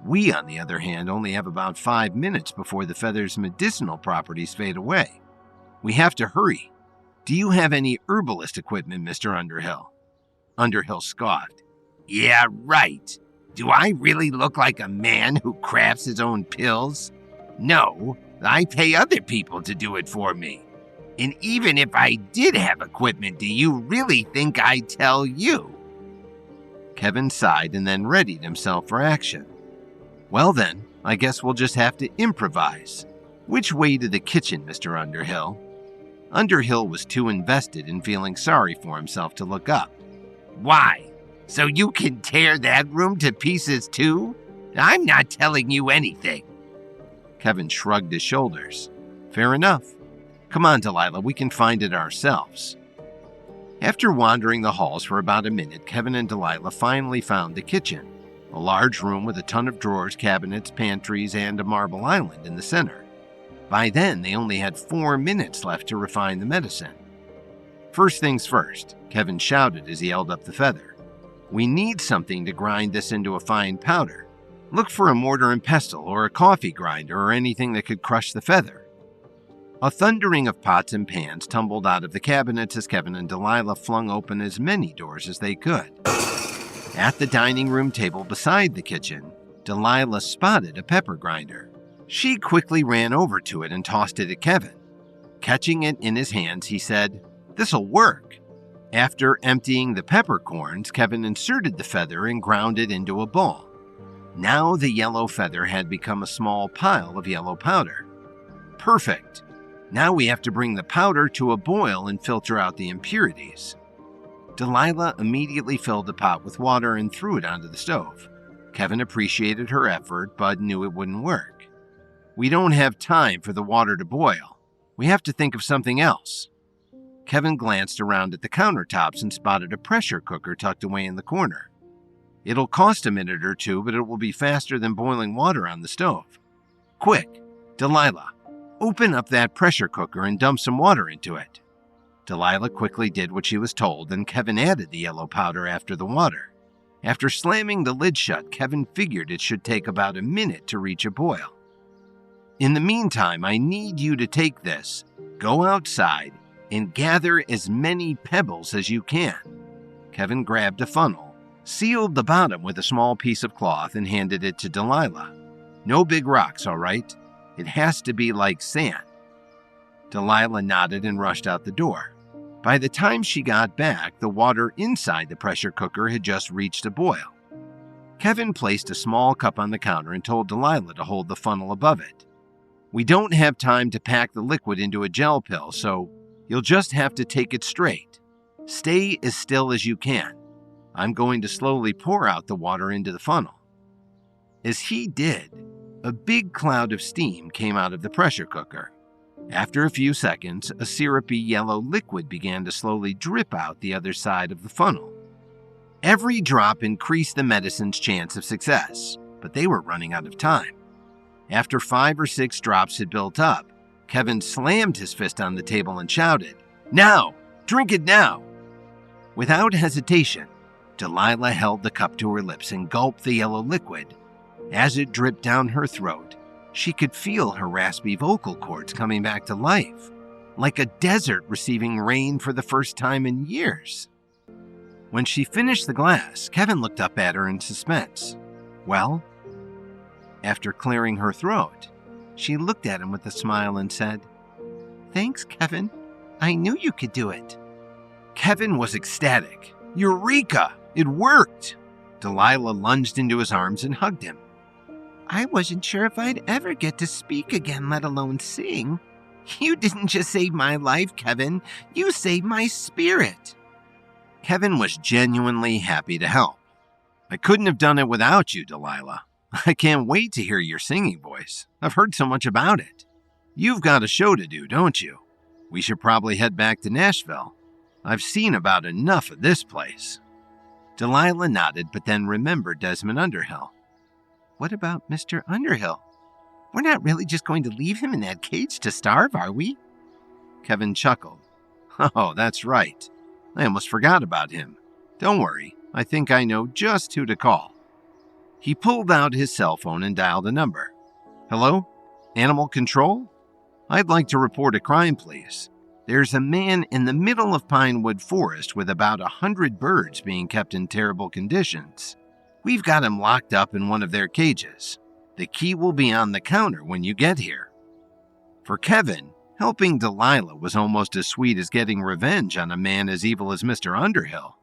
We, on the other hand, only have about 5 minutes before the feather's medicinal properties fade away. We have to hurry. Do you have any herbalist equipment, Mr. Underhill? Underhill scoffed. Yeah, right. Do I really look like a man who crafts his own pills? No, I pay other people to do it for me. And even if I did have equipment, do you really think I'd tell you? Kevin sighed and then readied himself for action. Well then, I guess we'll just have to improvise. Which way to the kitchen, Mr. Underhill? Underhill was too invested in feeling sorry for himself to look up. Why? So you can tear that room to pieces too? I'm not telling you anything. Kevin shrugged his shoulders. Fair enough. Come on, Delilah, we can find it ourselves. After wandering the halls for about a minute, Kevin and Delilah finally found the kitchen, a large room with a ton of drawers, cabinets, pantries, and a marble island in the center. By then, they only had 4 minutes left to refine the medicine. First things first, Kevin shouted as he held up the feather. We need something to grind this into a fine powder. Look for a mortar and pestle or a coffee grinder or anything that could crush the feather. A thundering of pots and pans tumbled out of the cabinets as Kevin and Delilah flung open as many doors as they could. At the dining room table beside the kitchen, Delilah spotted a pepper grinder. She quickly ran over to it and tossed it at Kevin. Catching it in his hands, he said, "This'll work." After emptying the peppercorns, Kevin inserted the feather and ground it into a ball. Now the yellow feather had become a small pile of yellow powder. Perfect. Now we have to bring the powder to a boil and filter out the impurities. Delilah immediately filled the pot with water and threw it onto the stove. Kevin appreciated her effort, but knew it wouldn't work. We don't have time for the water to boil. We have to think of something else. Kevin glanced around at the countertops and spotted a pressure cooker tucked away in the corner. It'll cost a minute or two, but it will be faster than boiling water on the stove. Quick, Delilah, open up that pressure cooker and dump some water into it. Delilah quickly did what she was told, and Kevin added the yellow powder after the water. After slamming the lid shut, Kevin figured it should take about a minute to reach a boil. In the meantime, I need you to take this, go outside, and gather as many pebbles as you can. Kevin grabbed a funnel, sealed the bottom with a small piece of cloth, and handed it to Delilah. No big rocks, all right? It has to be like sand. Delilah nodded and rushed out the door. By the time she got back, the water inside the pressure cooker had just reached a boil. Kevin placed a small cup on the counter and told Delilah to hold the funnel above it. We don't have time to pack the liquid into a gel pill, so you'll just have to take it straight. Stay as still as you can. I'm going to slowly pour out the water into the funnel. As he did, a big cloud of steam came out of the pressure cooker. After a few seconds, a syrupy yellow liquid began to slowly drip out the other side of the funnel. Every drop increased the medicine's chance of success, but they were running out of time. After 5 or 6 drops had built up, Kevin slammed his fist on the table and shouted, "Now! Drink it now!" Without hesitation, Delilah held the cup to her lips and gulped the yellow liquid. As it dripped down her throat, she could feel her raspy vocal cords coming back to life, like a desert receiving rain for the first time in years. When she finished the glass, Kevin looked up at her in suspense. Well? After clearing her throat, she looked at him with a smile and said, Thanks, Kevin. I knew you could do it. Kevin was ecstatic. Eureka! It worked! Delilah lunged into his arms and hugged him. I wasn't sure if I'd ever get to speak again, let alone sing. You didn't just save my life, Kevin. You saved my spirit. Kevin was genuinely happy to help. I couldn't have done it without you, Delilah. I can't wait to hear your singing voice. I've heard so much about it. You've got a show to do, don't you? We should probably head back to Nashville. I've seen about enough of this place. Delilah nodded, but then remembered Desmond Underhill. What about Mr. Underhill? We're not really just going to leave him in that cage to starve, are we? Kevin chuckled. Oh, that's right. I almost forgot about him. Don't worry, I think I know just who to call. He pulled out his cell phone and dialed a number. Hello? Animal Control? I'd like to report a crime, please. There's a man in the middle of Pinewood Forest with about 100 birds being kept in terrible conditions. We've got him locked up in one of their cages. The key will be on the counter when you get here. For Kevin, helping Delilah was almost as sweet as getting revenge on a man as evil as Mr. Underhill.